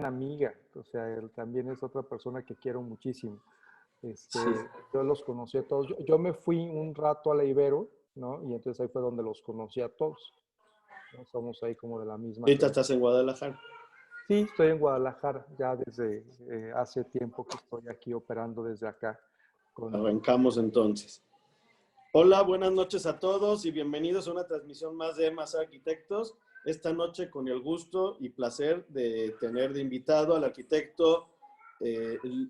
amiga, o sea, él también es otra persona que quiero muchísimo. Sí. Yo los conocí a todos. Yo me fui un rato a la Ibero, ¿no? Y entonces ahí fue donde los conocí a todos, ¿no? Somos ahí como de la misma Ahorita generación. estás en Guadalajara. Sí, estoy en Guadalajara, ya desde hace tiempo que estoy aquí operando desde acá. Con, Arrancamos entonces. Hola, buenas noches a todos y bienvenidos a una transmisión más de Más Arquitectos. Esta noche con el gusto y placer de tener de invitado al arquitecto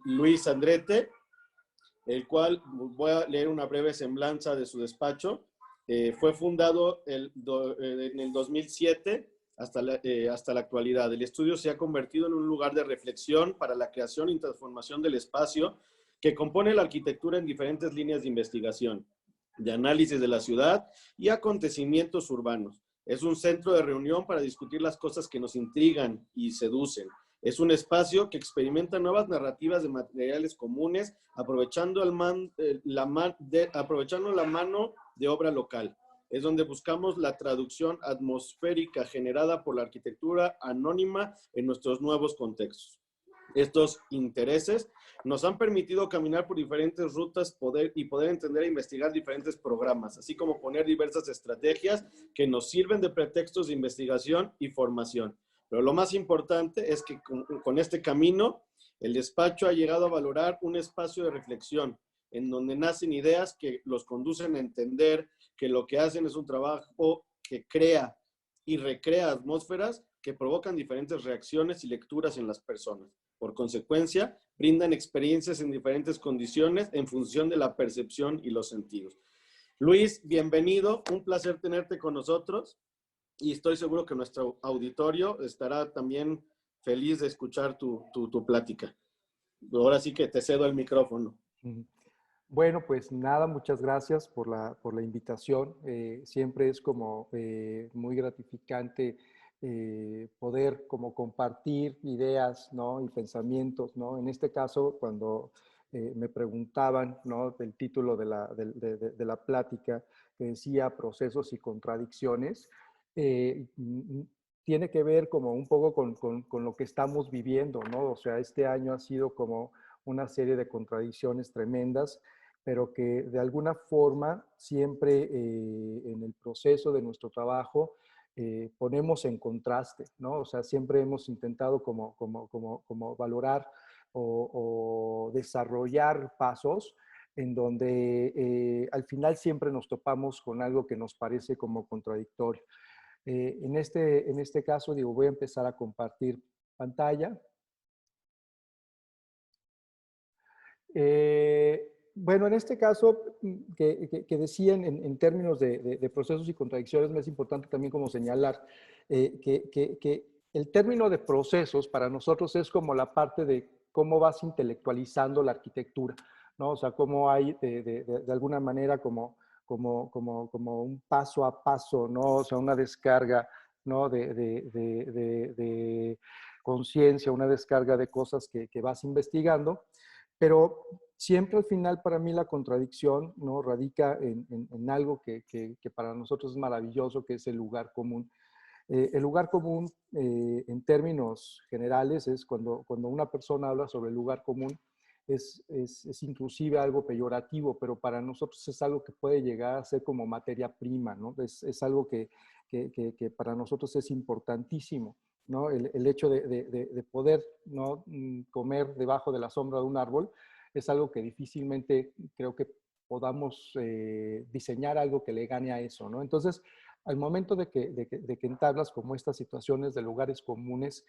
Luis Andrete, el cual voy a leer una breve semblanza de su despacho. Fue fundado en el 2007 hasta la actualidad. El estudio se ha convertido en un lugar de reflexión para la creación y transformación del espacio que compone la arquitectura en diferentes líneas de investigación, de análisis de la ciudad y acontecimientos urbanos. Es un centro de reunión para discutir las cosas que nos intrigan y seducen. Es un espacio que experimenta nuevas narrativas de materiales comunes, aprovechando la mano de obra local. Es donde buscamos la traducción atmosférica generada por la arquitectura anónima en nuestros nuevos contextos. Estos intereses nos han permitido caminar por diferentes rutas poder entender e investigar diferentes programas, así como poner diversas estrategias que nos sirven de pretextos de investigación y formación. Pero lo más importante es que con este camino, el despacho ha llegado a valorar un espacio de reflexión en donde nacen ideas que los conducen a entender que lo que hacen es un trabajo que crea y recrea atmósferas que provocan diferentes reacciones y lecturas en las personas. Por consecuencia, brindan experiencias en diferentes condiciones en función de la percepción y los sentidos. Luis, bienvenido, un placer tenerte con nosotros y estoy seguro que nuestro auditorio estará también feliz de escuchar tu plática. Ahora sí que te cedo el micrófono. bueno, pues nada, muchas gracias por la invitación. Siempre es como muy gratificante poder como compartir ideas, ¿no? Y pensamientos, ¿no? En este caso, cuando me preguntaban, ¿no? Del título de la plática, que decía procesos y contradicciones, eh, tiene que ver como un poco con lo que estamos viviendo, ¿no? O sea, este año ha sido como una serie de contradicciones tremendas, pero que de alguna forma siempre en el proceso de nuestro trabajo ponemos en contraste, ¿no? O sea, siempre hemos intentado como valorar o desarrollar pasos en donde al final siempre nos topamos con algo que nos parece como contradictorio. En este caso, digo, voy a empezar a compartir pantalla. Bueno, en este caso, que decían en términos de procesos y contradicciones, me es importante también como señalar que el término de procesos para nosotros es como la parte de cómo vas intelectualizando la arquitectura, ¿no? O sea, cómo hay de alguna manera como un paso a paso, ¿no? O sea, una descarga, ¿no? De conciencia, una descarga de cosas que vas investigando. Pero siempre al final para mí la contradicción, ¿no? Radica en algo que para nosotros es maravilloso, que es el lugar común. El lugar común, en términos generales, es cuando una persona habla sobre el lugar común, es inclusive algo peyorativo, pero para nosotros es algo que puede llegar a ser como materia prima, ¿no? Es algo que para nosotros es importantísimo, ¿no? El hecho de poder, ¿no? Comer debajo de la sombra de un árbol es algo que difícilmente creo que podamos diseñar algo que le gane a eso, ¿no? Entonces, al momento de que entablas como estas situaciones de lugares comunes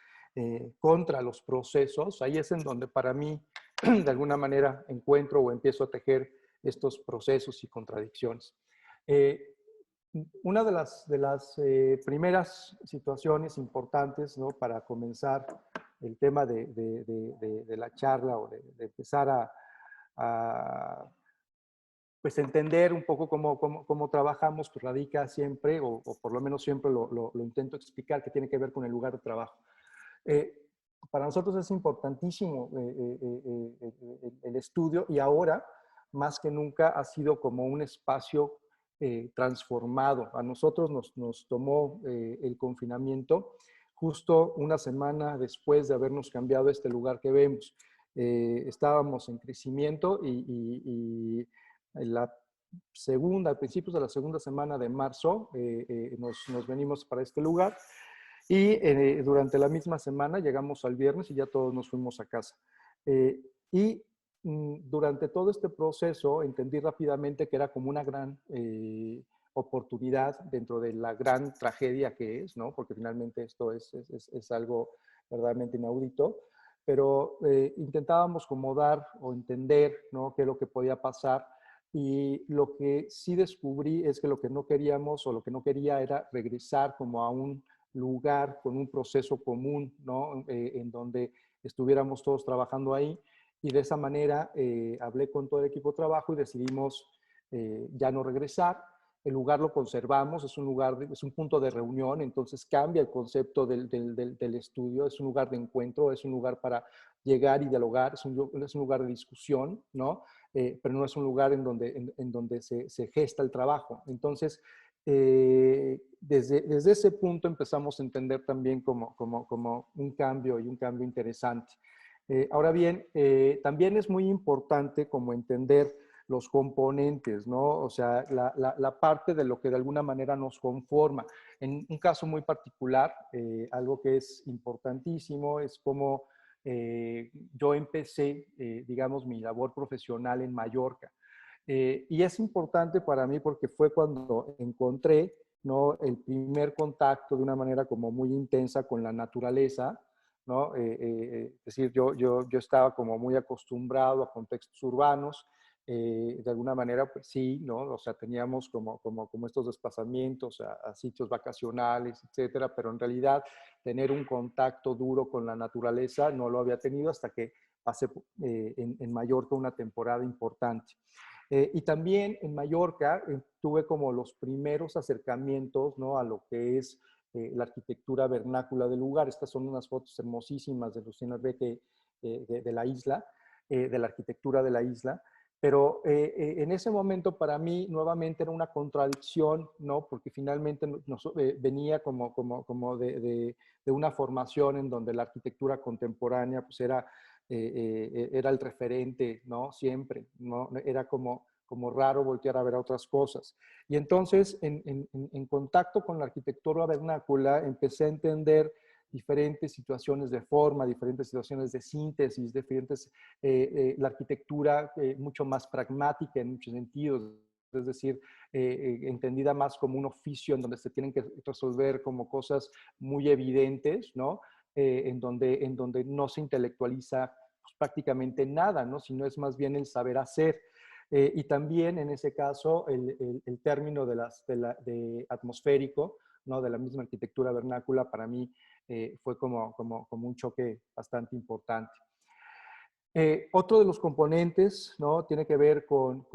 contra los procesos, ahí es en donde para mí, de alguna manera, encuentro o empiezo a tejer estos procesos y contradicciones. Eh, una de las primeras situaciones importantes, ¿no? Para comenzar el tema de la charla o de empezar a pues entender un poco cómo trabajamos, pues radica siempre, o por lo menos siempre lo intento explicar, que tiene que ver con el lugar de trabajo. Eh, para nosotros es importantísimo el estudio y ahora, más que nunca, ha sido como un espacio transformado. A nosotros nos tomó el confinamiento justo una semana después de habernos cambiado a este lugar que vemos. Estábamos en crecimiento y la segunda, a principios de la segunda semana de marzo, nos venimos para este lugar y durante la misma semana llegamos al viernes y ya todos nos fuimos a casa. Y durante todo este proceso entendí rápidamente que era como una gran oportunidad dentro de la gran tragedia que es, ¿no? Porque finalmente esto es algo verdaderamente inaudito, pero intentábamos como dar o entender, ¿no?, qué es lo que podía pasar. Y lo que sí descubrí es que lo que no queríamos o lo que no quería era regresar como a un lugar con un proceso común, ¿no? En donde estuviéramos todos trabajando ahí. Y de esa manera hablé con todo el equipo de trabajo y decidimos ya no regresar. El lugar lo conservamos, es un lugar, es un punto de reunión, entonces cambia el concepto del estudio, es un lugar de encuentro, es un lugar para llegar y dialogar, es un lugar de discusión, ¿no? Pero no es un lugar en donde se gesta el trabajo. Entonces, desde ese punto empezamos a entender también como un cambio y un cambio interesante. Ahora bien, también es muy importante como entender los componentes, ¿no? O sea, la parte de lo que de alguna manera nos conforma. En un caso muy particular, algo que es importantísimo es cómo yo empecé, digamos, mi labor profesional en Mallorca. Y es importante para mí porque fue cuando encontré, ¿no?, el primer contacto de una manera como muy intensa con la naturaleza, ¿no? Es decir, yo estaba como muy acostumbrado a contextos urbanos, de alguna manera, pues sí, ¿no? O sea, teníamos como estos desplazamientos a sitios vacacionales, etcétera, pero en realidad tener un contacto duro con la naturaleza no lo había tenido hasta que pasé en Mallorca una temporada importante. Y también en Mallorca tuve como los primeros acercamientos, ¿no?, a lo que es la arquitectura vernácula del lugar. Estas son unas fotos hermosísimas de Luciano Beque de la isla, de la arquitectura de la isla. Pero en ese momento para mí nuevamente era una contradicción, ¿no? Porque finalmente venía como de una formación en donde la arquitectura contemporánea pues era el referente, ¿no? Siempre, ¿no? Era como raro voltear a ver a otras cosas. Y entonces, en contacto con la arquitectura vernácula, empecé a entender diferentes situaciones de forma, diferentes situaciones de síntesis, diferentes, la arquitectura mucho más pragmática en muchos sentidos, es decir, entendida más como un oficio en donde se tienen que resolver como cosas muy evidentes, ¿no? En donde no se intelectualiza pues, prácticamente nada, ¿no? Sino es más bien el saber hacer. Y también en ese caso el término de atmosférico, ¿no?, de la misma arquitectura vernácula, para mí fue como un choque bastante importante. Otro de los componentes, ¿no?, tiene que ver con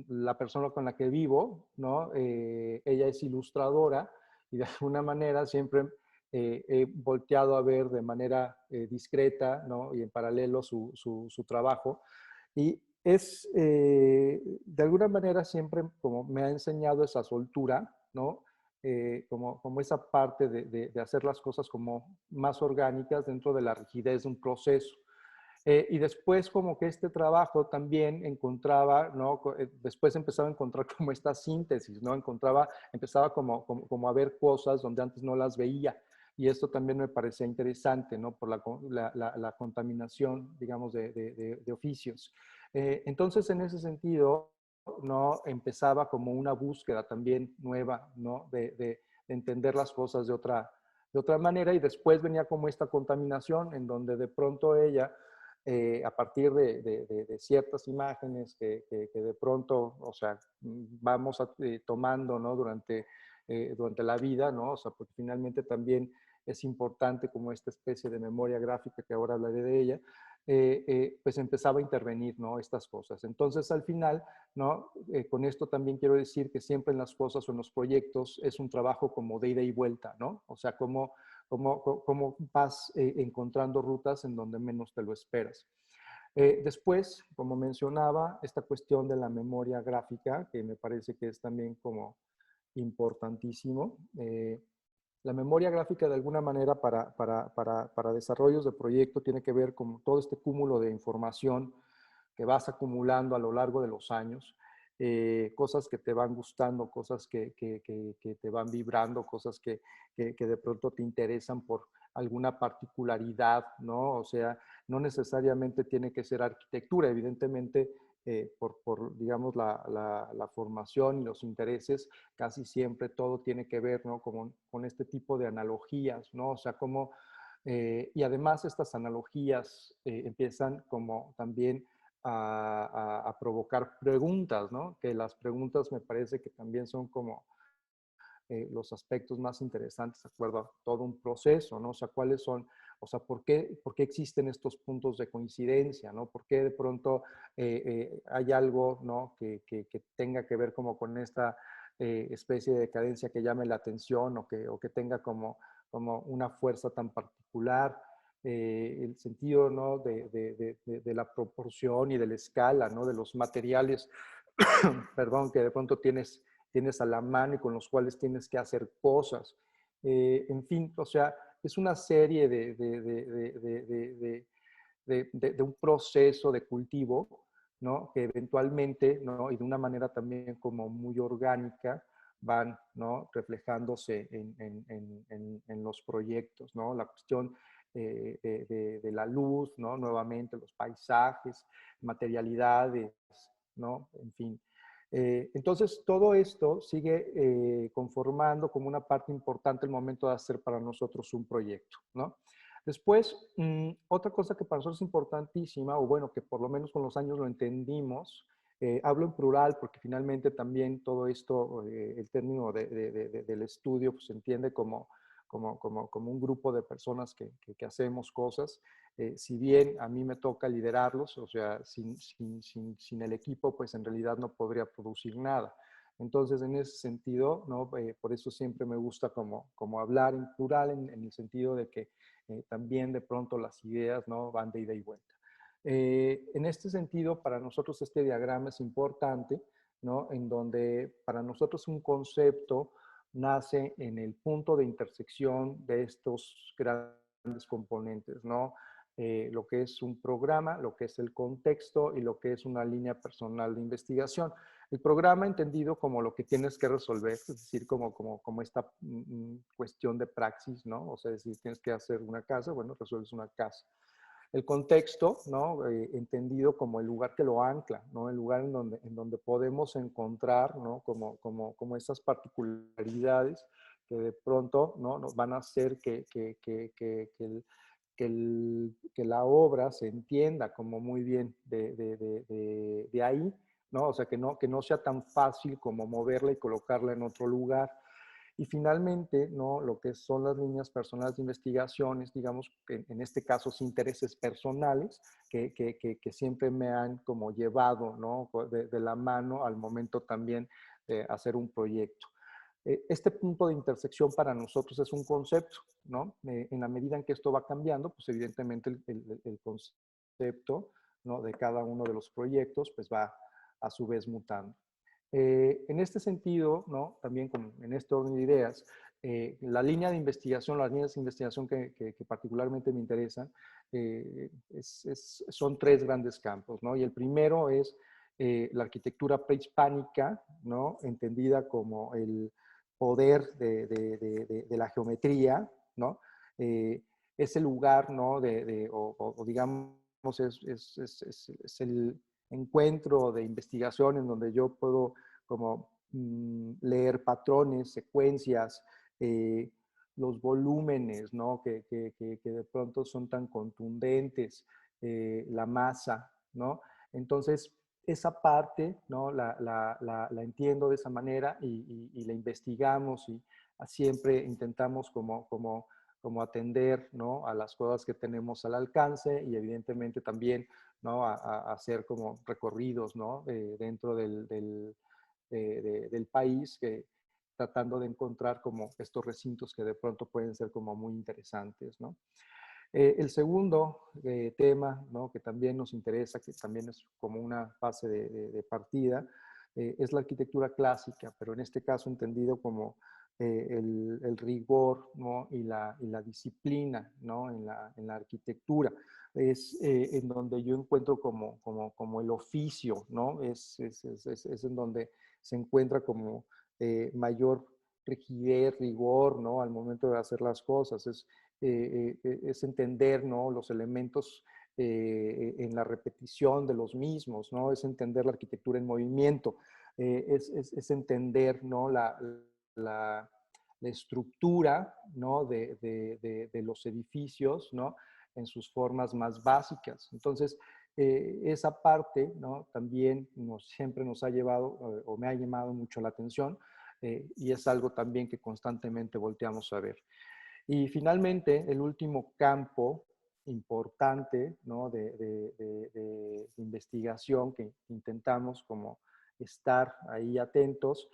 la persona con la que vivo, ¿no? Ella es ilustradora y de alguna manera siempre he volteado a ver de manera discreta, ¿no?, y en paralelo su trabajo. Y es, de alguna manera, siempre como me ha enseñado esa soltura, ¿no? Como esa parte de hacer las cosas como más orgánicas dentro de la rigidez de un proceso. Y después como que este trabajo también encontraba, ¿no? Después empezaba a encontrar como esta síntesis, ¿no? Empezaba como a ver cosas donde antes no las veía. Y esto también me parecía interesante, ¿no? Por la contaminación, digamos, de oficios. Entonces, en ese sentido, ¿no?, empezaba como una búsqueda también nueva, ¿no? De entender las cosas de otra manera. Y después venía como esta contaminación en donde de pronto ella a partir de ciertas imágenes que de pronto, o sea, vamos tomando, ¿no?, durante la vida, ¿no? O sea, porque finalmente también es importante como esta especie de memoria gráfica que ahora hablaré de ella, pues empezaba a intervenir, ¿no?, estas cosas. Entonces, al final, ¿no?, con esto también quiero decir que siempre en las cosas o en los proyectos es un trabajo como de ida y vuelta, ¿no? O sea, cómo vas encontrando rutas en donde menos te lo esperas. Después, como mencionaba, esta cuestión de la memoria gráfica, que me parece que es también como importantísimo. La memoria gráfica, de alguna manera, para desarrollos de proyecto, tiene que ver con todo este cúmulo de información que vas acumulando a lo largo de los años, cosas que te van gustando, cosas que te van vibrando, cosas que de pronto te interesan por alguna particularidad, ¿no? O sea, no necesariamente tiene que ser arquitectura, evidentemente, digamos, la formación y los intereses, casi siempre todo tiene que ver, ¿no? Con este tipo de analogías, ¿no? O sea, como, y además estas analogías empiezan como también a provocar preguntas, ¿no? Que las preguntas me parece que también son como los aspectos más interesantes de acuerdo a todo un proceso, ¿no? O sea, cuáles son, o sea, por qué existen estos puntos de coincidencia, ¿no? ¿Por qué de pronto hay algo, ¿no? Que tenga que ver como con esta especie de decadencia que llame la atención o que tenga como una fuerza tan particular? El sentido, ¿no? De la proporción y de la escala, ¿no? De los materiales, perdón, que de pronto tienes a la mano y con los cuales tienes que hacer cosas. En fin, o sea, es una serie de un proceso de cultivo, ¿no? Que eventualmente, ¿no? Y de una manera también como muy orgánica, van, ¿no? Reflejándose en los proyectos, ¿no? La cuestión de la luz, ¿no? Nuevamente los paisajes, materialidades, ¿no? En fin. Entonces, todo esto sigue conformando como una parte importante el momento de hacer para nosotros un proyecto, ¿no? Después, otra cosa que para nosotros es importantísima, o bueno, que por lo menos con los años lo entendimos, hablo en plural porque finalmente también todo esto, el término del estudio, pues se entiende como un grupo de personas que hacemos cosas. Si bien a mí me toca liderarlos, o sea, sin el equipo, pues en realidad no podría producir nada. Entonces, en ese sentido, ¿no? Por eso siempre me gusta como hablar en plural, en el sentido de que también de pronto las ideas, ¿no? Van de ida y vuelta. En este sentido, para nosotros este diagrama es importante, ¿no? En donde para nosotros un concepto nace en el punto de intersección de estos grandes componentes, ¿no? Lo que es un programa, lo que es el contexto y lo que es una línea personal de investigación. El programa entendido como lo que tienes que resolver, es decir, como esta cuestión de praxis, ¿no? O sea, si tienes que hacer una casa, bueno, resuelves una casa. El contexto, ¿no? Entendido como el lugar que lo ancla, ¿no? El lugar en donde podemos encontrar, ¿no? Como esas particularidades que de pronto, ¿no? Nos van a hacer que la obra se entienda como muy bien de ahí, ¿no? O sea, que no sea tan fácil como moverla y colocarla en otro lugar. Y finalmente, ¿no? Lo que son las líneas personales de investigaciones, digamos, en este caso, intereses personales, que siempre me han como llevado, ¿no? De la mano al momento también de hacer un proyecto. Este punto de intersección para nosotros es un concepto, ¿no? En la medida en que esto va cambiando, pues evidentemente el concepto, ¿no? De cada uno de los proyectos, pues va a su vez mutando. En este sentido, ¿no? También como en este orden de ideas, la línea de investigación, las líneas de investigación que particularmente me interesan, son tres grandes campos, ¿no? Y el primero es la arquitectura prehispánica, ¿no? Entendida como el poder de la geometría, ¿no? Eh, ese lugar, ¿no? O digamos, es el encuentro de investigación en donde yo puedo como leer patrones, secuencias, eh, los volúmenes, ¿no? Que de pronto son tan contundentes, la masa, ¿no? Entonces, esa parte, ¿no? La entiendo de esa manera y la investigamos y siempre intentamos como atender, ¿no? A las cosas que tenemos al alcance y evidentemente también, ¿no? A hacer como recorridos, ¿no? Dentro del país, tratando de encontrar como estos recintos que de pronto pueden ser como muy interesantes, ¿no? El segundo tema, ¿no? Que también nos interesa, que también es como una fase de partida, es la arquitectura clásica, pero en este caso entendido el rigor, ¿no? Y la disciplina, ¿no? En la arquitectura. Es en donde yo encuentro como el oficio, ¿no? Es en donde se encuentra como mayor rigidez, rigor, ¿no? Al momento de hacer las cosas. Es entender, ¿no? Los elementos en la repetición de los mismos, ¿no? Es entender la arquitectura en movimiento, es entender, ¿no? La, la estructura, ¿no? De los edificios, ¿no? En sus formas más básicas. Entonces, esa parte, ¿no? También siempre nos ha llevado o me ha llamado mucho la atención y es algo también que constantemente volteamos a ver. Y finalmente, el último campo importante, ¿no? De investigación que intentamos como estar ahí atentos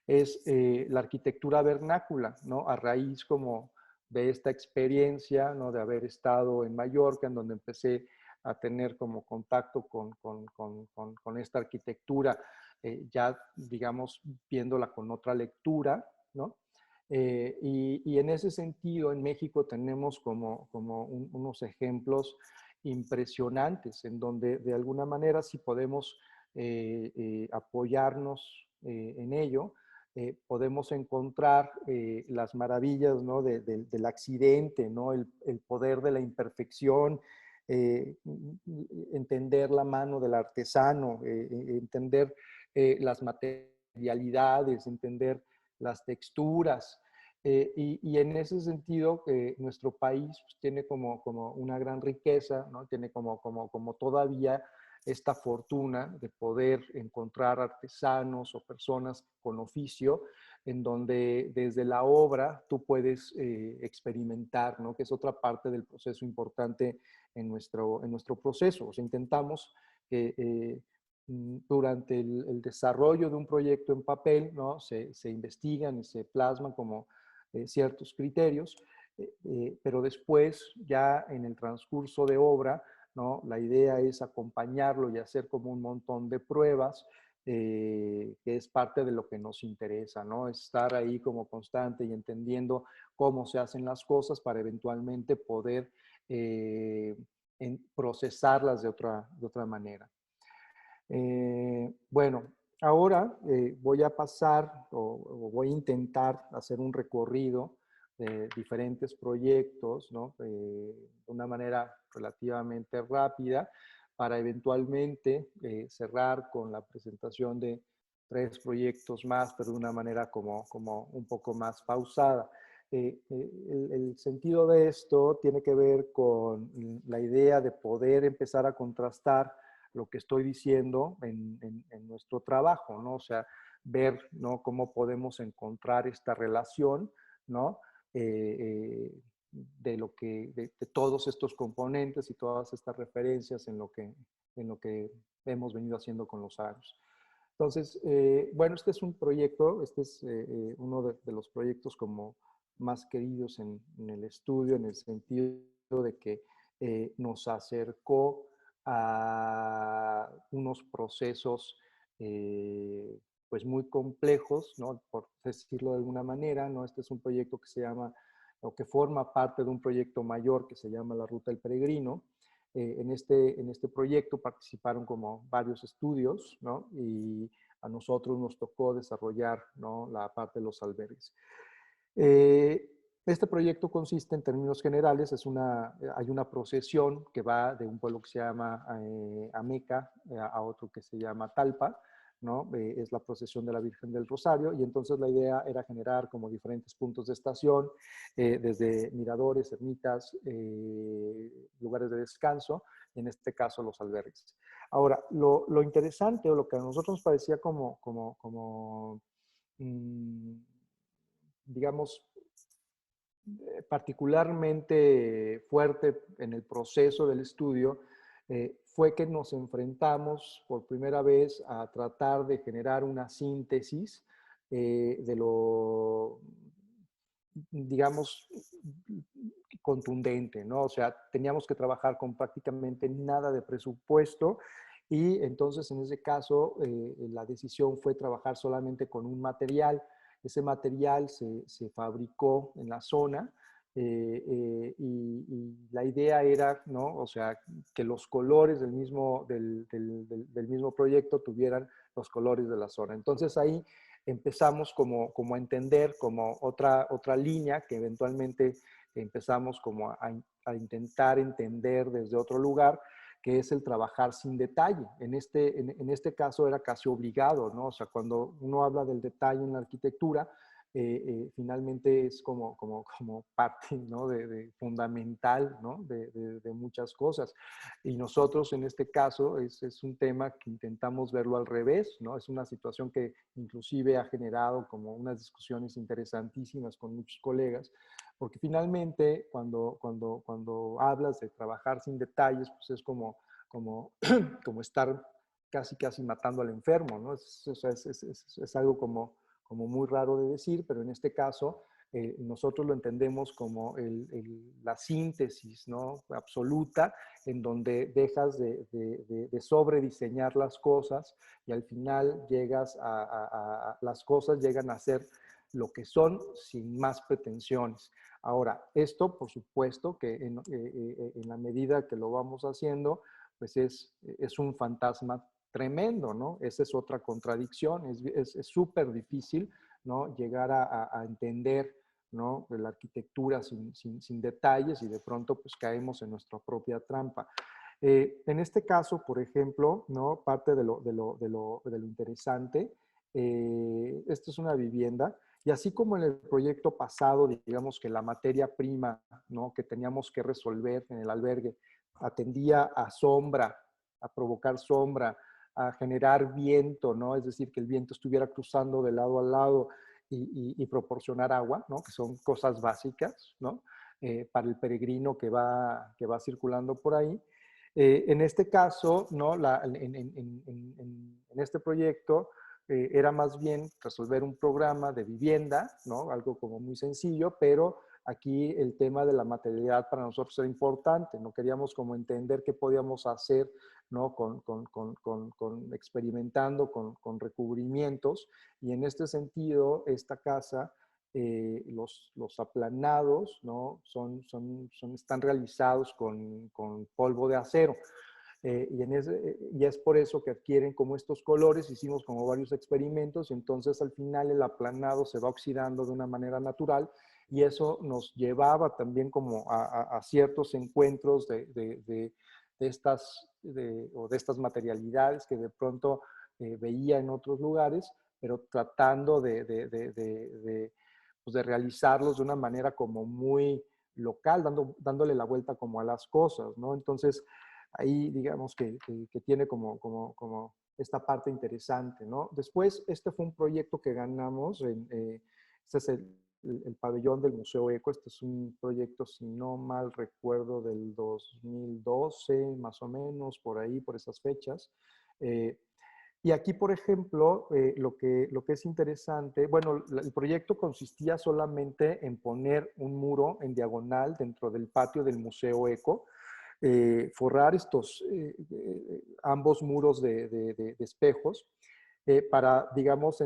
es la arquitectura vernácula, ¿no? A raíz como de esta experiencia, ¿no? De haber estado en Mallorca, en donde empecé a tener como contacto con esta arquitectura, ya digamos viéndola con otra lectura, ¿no? Y en ese sentido, en México tenemos como unos ejemplos impresionantes en donde de alguna manera si podemos apoyarnos en ello, podemos encontrar las maravillas, ¿no? Del accidente, ¿no? El poder de la imperfección, entender la mano del artesano, entender las materialidades, entender las texturas. Y en ese sentido, nuestro país pues, tiene como una gran riqueza, ¿no? Tiene como todavía esta fortuna de poder encontrar artesanos o personas con oficio en donde desde la obra tú puedes experimentar, ¿no? Que es otra parte del proceso importante en nuestro proceso. O sea, intentamos que durante el desarrollo de un proyecto en papel, ¿no? Se investigan y se plasman como ciertos criterios, pero después ya en el transcurso de obra, ¿no? La idea es acompañarlo y hacer como un montón de pruebas, que es parte de lo que nos interesa, ¿no? Estar ahí como constante y entendiendo cómo se hacen las cosas para eventualmente poder procesarlas de otra manera. Bueno, ahora voy a pasar o voy a intentar hacer un recorrido de diferentes proyectos, ¿no? De una manera relativamente rápida para eventualmente cerrar con la presentación de 3 proyectos más, pero de una manera como un poco más pausada. El sentido de esto tiene que ver con la idea de poder empezar a contrastar lo que estoy diciendo en nuestro trabajo, ¿no? O sea, ver, ¿no? Cómo podemos encontrar esta relación, ¿no? De todos estos componentes y todas estas referencias en lo que hemos venido haciendo con los años. Entonces, bueno, este es un proyecto, este es uno de los proyectos como más queridos en el estudio, en el sentido de que nos acercó a unos procesos pues muy complejos, ¿no? Por decirlo de alguna manera, ¿no? Este es un proyecto que se llama, o que forma parte de un proyecto mayor que se llama la Ruta del Peregrino. En este proyecto participaron como varios estudios, ¿no? Y a nosotros nos tocó desarrollar, ¿no? La parte de los albergues. Este proyecto consiste en términos generales, hay una procesión que va de un pueblo que se llama Ameca a otro que se llama Talpa, ¿no? Es la procesión de la Virgen del Rosario y entonces la idea era generar como diferentes puntos de estación, desde miradores, ermitas, lugares de descanso, en este caso los albergues. Ahora, lo interesante o lo que a nosotros nos parecía digamos, particularmente fuerte en el proceso del estudio fue que nos enfrentamos por primera vez a tratar de generar una síntesis de lo, digamos, contundente, ¿no? O sea, teníamos que trabajar con prácticamente nada de presupuesto y entonces en ese caso la decisión fue trabajar solamente con un material Ese material se fabricó en la zona y la idea era, ¿no? O sea, que los colores del mismo proyecto tuvieran los colores de la zona. Entonces ahí empezamos como a entender como otra línea que eventualmente empezamos como a intentar entender desde otro lugar, que es el trabajar sin detalle. En este caso era casi obligado, ¿no? O sea, cuando uno habla del detalle en la arquitectura, finalmente es como parte, ¿no? de fundamental, ¿no? de muchas cosas. Y nosotros en este caso es un tema que intentamos verlo al revés, ¿no? Es una situación que inclusive ha generado como unas discusiones interesantísimas con muchos colegas, porque finalmente cuando hablas de trabajar sin detalles, pues es como estar casi matando al enfermo, ¿no? Es algo como muy raro de decir, pero en este caso nosotros lo entendemos como la síntesis, ¿no? Absoluta, en donde dejas de sobrediseñar las cosas y al final las cosas llegan a ser lo que son sin más pretensiones. Ahora, esto por supuesto que en la medida que lo vamos haciendo, pues es un fantasma tremendo, ¿no? Esa es otra contradicción, es súper difícil, ¿no? Llegar a entender, ¿no? La arquitectura sin detalles y de pronto pues caemos en nuestra propia trampa. En este caso, por ejemplo, ¿no? Parte de lo interesante, esto es una vivienda y así como en el proyecto pasado, digamos que la materia prima, ¿no? Que teníamos que resolver en el albergue atendía a sombra, a provocar sombra, a generar viento, ¿no? Es decir, que el viento estuviera cruzando de lado a lado y proporcionar agua, ¿no? Que son cosas básicas, ¿no? Para el peregrino que va circulando por ahí. En este caso, ¿no? En este proyecto era más bien resolver un programa de vivienda, ¿no? Algo como muy sencillo, pero aquí el tema de la materialidad para nosotros era importante, no queríamos como entender qué podíamos hacer, ¿no? Experimentando con recubrimientos y en este sentido esta casa, los aplanados, ¿no? Están realizados con polvo de acero. Y es por eso que adquieren como estos colores, hicimos como varios experimentos y entonces al final el aplanado se va oxidando de una manera natural y eso nos llevaba también como a ciertos encuentros de estas materialidades que de pronto veía en otros lugares, pero tratando pues de realizarlos de una manera como muy local, dándole la vuelta como a las cosas, ¿no? Entonces, ahí digamos que tiene como esta parte interesante, ¿no? Después, este fue un proyecto que ganamos, este es el pabellón del Museo Eco, este es un proyecto, si no mal recuerdo, del 2012, más o menos, por ahí, por esas fechas. Y aquí, por ejemplo, lo que es interesante, bueno, el proyecto consistía solamente en poner un muro en diagonal dentro del patio del Museo Eco, forrar ambos muros de espejos para, digamos,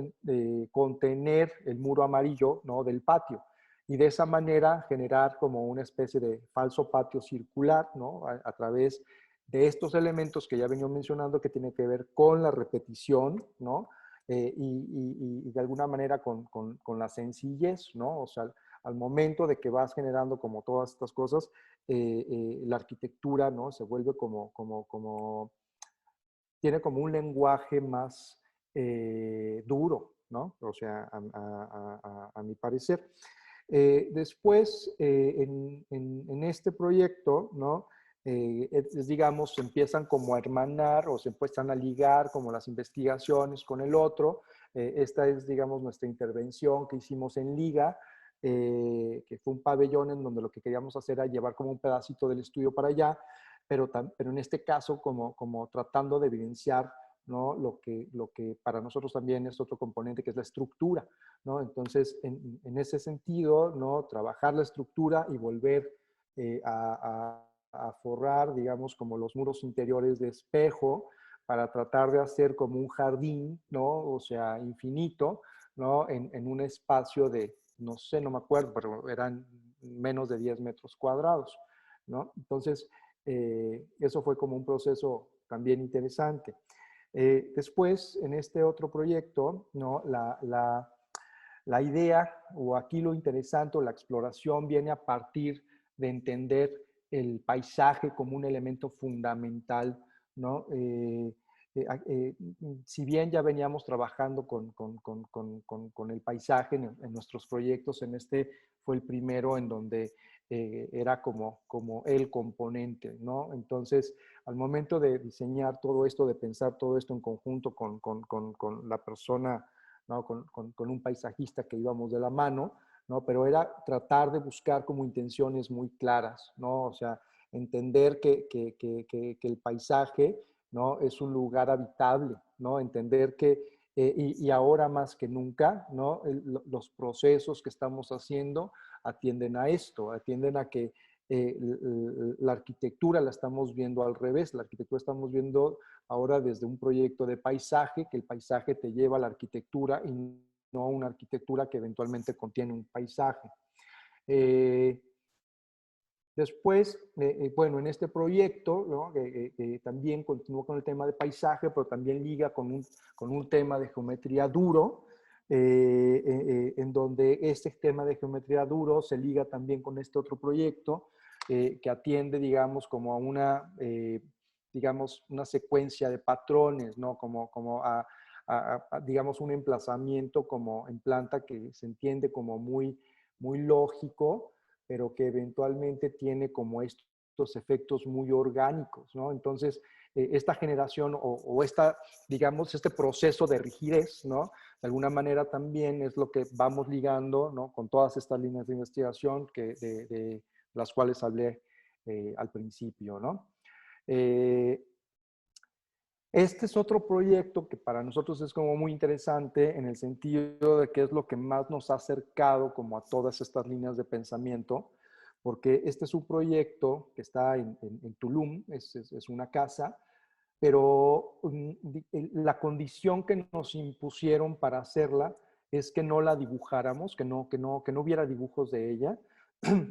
contener el muro amarillo, ¿no? Del patio. Y de esa manera generar como una especie de falso patio circular, ¿no? A través de estos elementos que ya venía mencionando que tienen que ver con la repetición, ¿no? Y de alguna manera con la sencillez, ¿no? O sea, al momento de que vas generando como todas estas cosas, la arquitectura, ¿no? Se vuelve tiene como un lenguaje más duro, ¿no? O sea, a mi parecer. Después, en este proyecto, ¿no? Digamos, se empiezan como a hermanar o se empiezan a ligar como las investigaciones con el otro. Esta es, digamos, nuestra intervención que hicimos en Liga, que fue un pabellón en donde lo que queríamos hacer era llevar como un pedacito del estudio para allá, pero en este caso como tratando de evidenciar, ¿no? Lo que para nosotros también es otro componente, que es la estructura, ¿no? Entonces, en ese sentido, ¿no? Trabajar la estructura y volver a forrar, digamos, como los muros interiores de espejo para tratar de hacer como un jardín, ¿no? O sea, infinito, ¿no? En un espacio de, no sé, no me acuerdo, pero eran menos de 10 metros cuadrados, ¿no? Entonces, eso fue como un proceso también interesante. Después, en este otro proyecto, ¿no? La idea, o aquí lo interesante, o la exploración, viene a partir de entender el paisaje como un elemento fundamental, ¿no? Si bien ya veníamos trabajando con el paisaje en nuestros proyectos, en este fue el primero en donde era como el componente, ¿no? Entonces, al momento de diseñar todo esto, de pensar todo esto en conjunto con la persona, ¿no? Con un paisajista que íbamos de la mano, ¿no? Pero era tratar de buscar como intenciones muy claras, ¿no? O sea, entender que el paisaje, ¿no? Es un lugar habitable, ¿no? Entender que, y ahora más que nunca, ¿no? Los procesos que estamos haciendo atienden a esto, atienden a que la arquitectura la estamos viendo al revés, la arquitectura estamos viendo ahora desde un proyecto de paisaje, que el paisaje te lleva a la arquitectura y no una arquitectura que eventualmente contiene un paisaje. Eh, Después, bueno, en este proyecto, ¿no? También continúa con el tema de paisaje, pero también liga con un tema de geometría duro, en donde este tema de geometría duro se liga también con este otro proyecto que atiende, digamos, como a una, digamos, una secuencia de patrones, ¿no? Como digamos, un emplazamiento como en planta que se entiende como muy lógico, pero que eventualmente tiene como estos efectos muy orgánicos, ¿no? Entonces, esta generación o esta, digamos, este proceso de rigidez, ¿no? De alguna manera también es lo que vamos ligando, ¿no? Con todas estas líneas de investigación de las cuales hablé al principio, ¿no? Eh, este es otro proyecto que para nosotros es como muy interesante en el sentido de que es lo que más nos ha acercado como a todas estas líneas de pensamiento, porque este es un proyecto que está en Tulum, es una casa, pero la condición que nos impusieron para hacerla es que no la dibujáramos, que no hubiera dibujos de ella,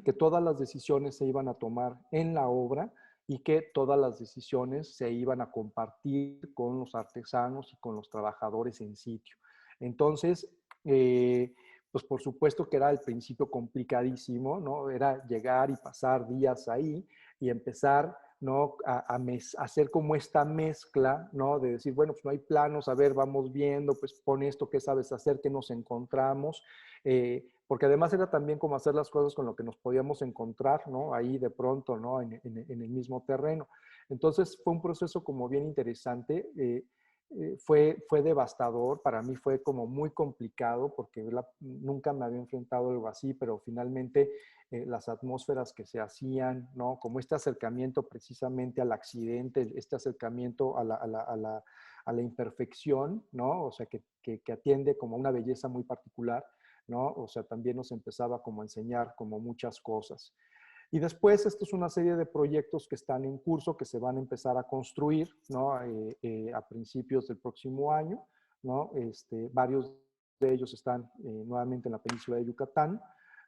que todas las decisiones se iban a tomar en la obra y que todas las decisiones se iban a compartir con los artesanos y con los trabajadores en sitio. Entonces, pues por supuesto que era al principio complicadísimo, ¿no? Era llegar y pasar días ahí y empezar, ¿no? A hacer como esta mezcla, ¿no? De decir, bueno, pues no hay planos, a ver, vamos viendo, pues pon esto, ¿qué sabes hacer? ¿Qué nos encontramos? Porque además era también como hacer las cosas con lo que nos podíamos encontrar, ¿no? Ahí de pronto, ¿no? En el mismo terreno. Entonces fue un proceso como bien interesante. Fue devastador, para mí fue como muy complicado porque nunca me había enfrentado a algo así, pero finalmente las atmósferas que se hacían, ¿no? Como este acercamiento precisamente al accidente, este acercamiento a la imperfección, ¿no? O sea, que atiende como una belleza muy particular, ¿no? O sea, también nos empezaba como a enseñar como muchas cosas. Y después, esto es una serie de proyectos que están en curso, que se van a empezar a construir, ¿no? A principios del próximo año, ¿no? Varios de ellos están nuevamente en la península de Yucatán,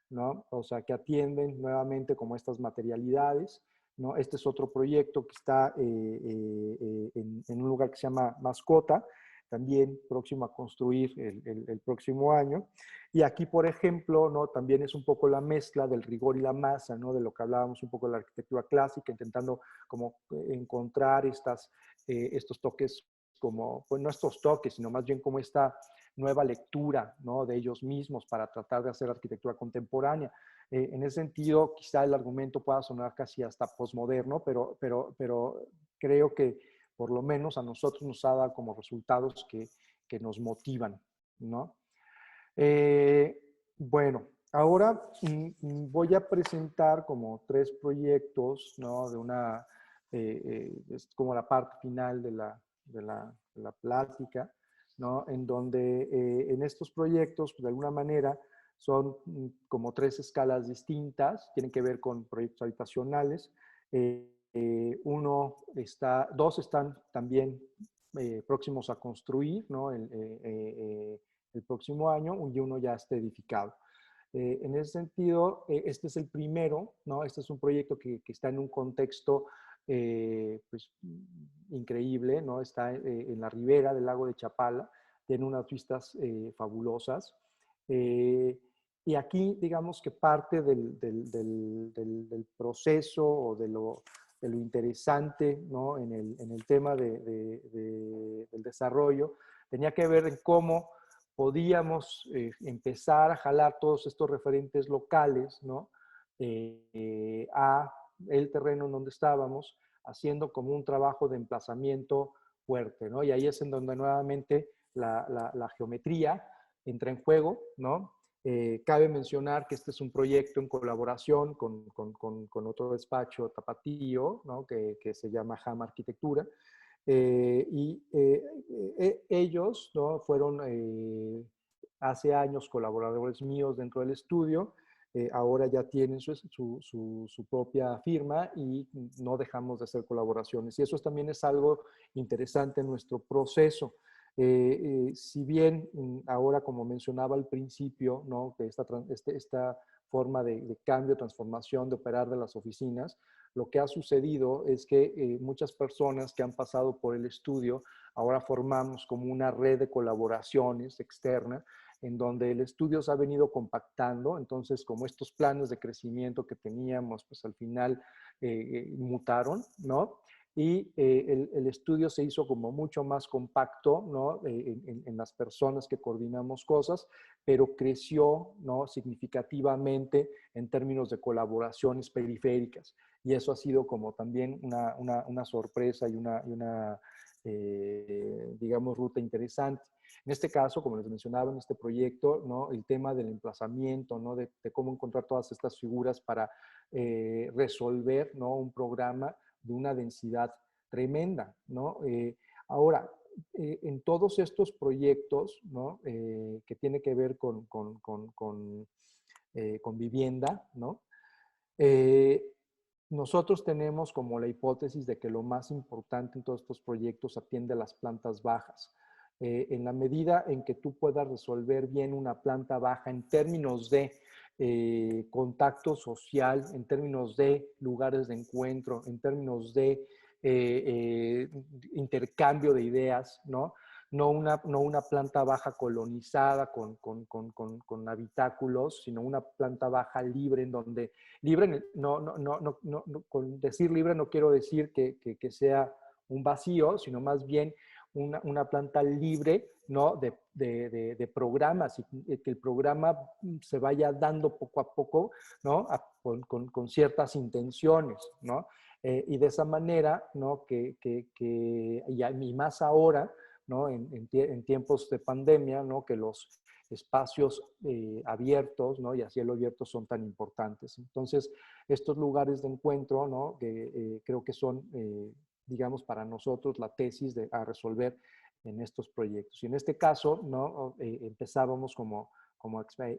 ¿no? O sea, que atienden nuevamente como estas materialidades, ¿no? Este es otro proyecto que está en un lugar que se llama Mascota, también próximo a construir el próximo año. Y aquí, por ejemplo, ¿no? También es un poco la mezcla del rigor y la masa, ¿no? De lo que hablábamos un poco de la arquitectura clásica, intentando como encontrar estos toques, como, pues no estos toques, sino más bien como esta nueva lectura, ¿no? De ellos mismos para tratar de hacer arquitectura contemporánea. En ese sentido, quizá el argumento pueda sonar casi hasta posmoderno, pero creo que por lo menos a nosotros nos ha dado como resultados que nos motivan, ¿no? Eh, bueno, ahora voy a presentar como tres proyectos, ¿no? Es como la parte final de la plática, ¿no? En donde en estos proyectos, pues, de alguna manera, son como tres escalas distintas, tienen que ver con proyectos habitacionales. Dos están también próximos a construir, ¿no? el próximo año y uno ya esté edificado. En ese sentido, este es el primero, ¿no? Este es un proyecto que está en un contexto pues, increíble, ¿no? Está en la ribera del lago de Chapala, tiene unas vistas fabulosas. Y aquí, digamos que parte del proceso o de lo interesante, ¿no? en el tema del desarrollo, tenía que ver en cómo podíamos empezar a jalar todos estos referentes locales, ¿no? A el terreno en donde estábamos, haciendo como un trabajo de emplazamiento fuerte, ¿no? Y ahí es en donde nuevamente la geometría entra en juego, ¿no? Cabe mencionar que este es un proyecto en colaboración con otro despacho tapatío, ¿no? que se llama JAM Arquitectura. Ellos, ¿no? fueron hace años colaboradores míos dentro del estudio. Ahora ya tienen su propia firma y no dejamos de hacer colaboraciones. Y eso también es algo interesante en nuestro proceso. Si bien ahora, como mencionaba al principio, ¿no? que esta forma de cambio, transformación, de operar de las oficinas, lo que ha sucedido es que muchas personas que han pasado por el estudio, ahora formamos como una red de colaboraciones externa, en donde el estudio se ha venido compactando. Entonces, como estos planes de crecimiento que teníamos, pues al final mutaron, ¿no? Y el estudio se hizo como mucho más compacto, ¿no? En las personas que coordinamos cosas, pero creció, ¿no? significativamente en términos de colaboraciones periféricas. Y eso ha sido como también una sorpresa y una digamos, ruta interesante. En este caso, como les mencionaba en este proyecto, ¿no? el tema del emplazamiento, ¿no? de cómo encontrar todas estas figuras para resolver, ¿no? un programa de una densidad tremenda, ¿no? Ahora, en todos estos proyectos, ¿no? Que tiene que ver con vivienda, ¿no? Nosotros tenemos como la hipótesis de que lo más importante en todos estos proyectos atiende a las plantas bajas. En la medida en que tú puedas resolver bien una planta baja en términos de contacto social, en términos de lugares de encuentro, en términos de intercambio de ideas, ¿no? No una planta baja colonizada con habitáculos, sino una planta baja libre, en donde, libre, con decir libre no quiero decir que sea un vacío, sino más bien una planta libre, ¿no? de programas, y que el programa se vaya dando poco a poco, ¿no? con ciertas intenciones, ¿no? Y de esa manera, ¿no? y más ahora, ¿no? en tiempos de pandemia, ¿no? que los espacios abiertos, ¿no? y a cielo abierto son tan importantes. Entonces, estos lugares de encuentro, ¿no? que creo que son, digamos, para nosotros la tesis a resolver en estos proyectos. Y en este caso, ¿no? Empezábamos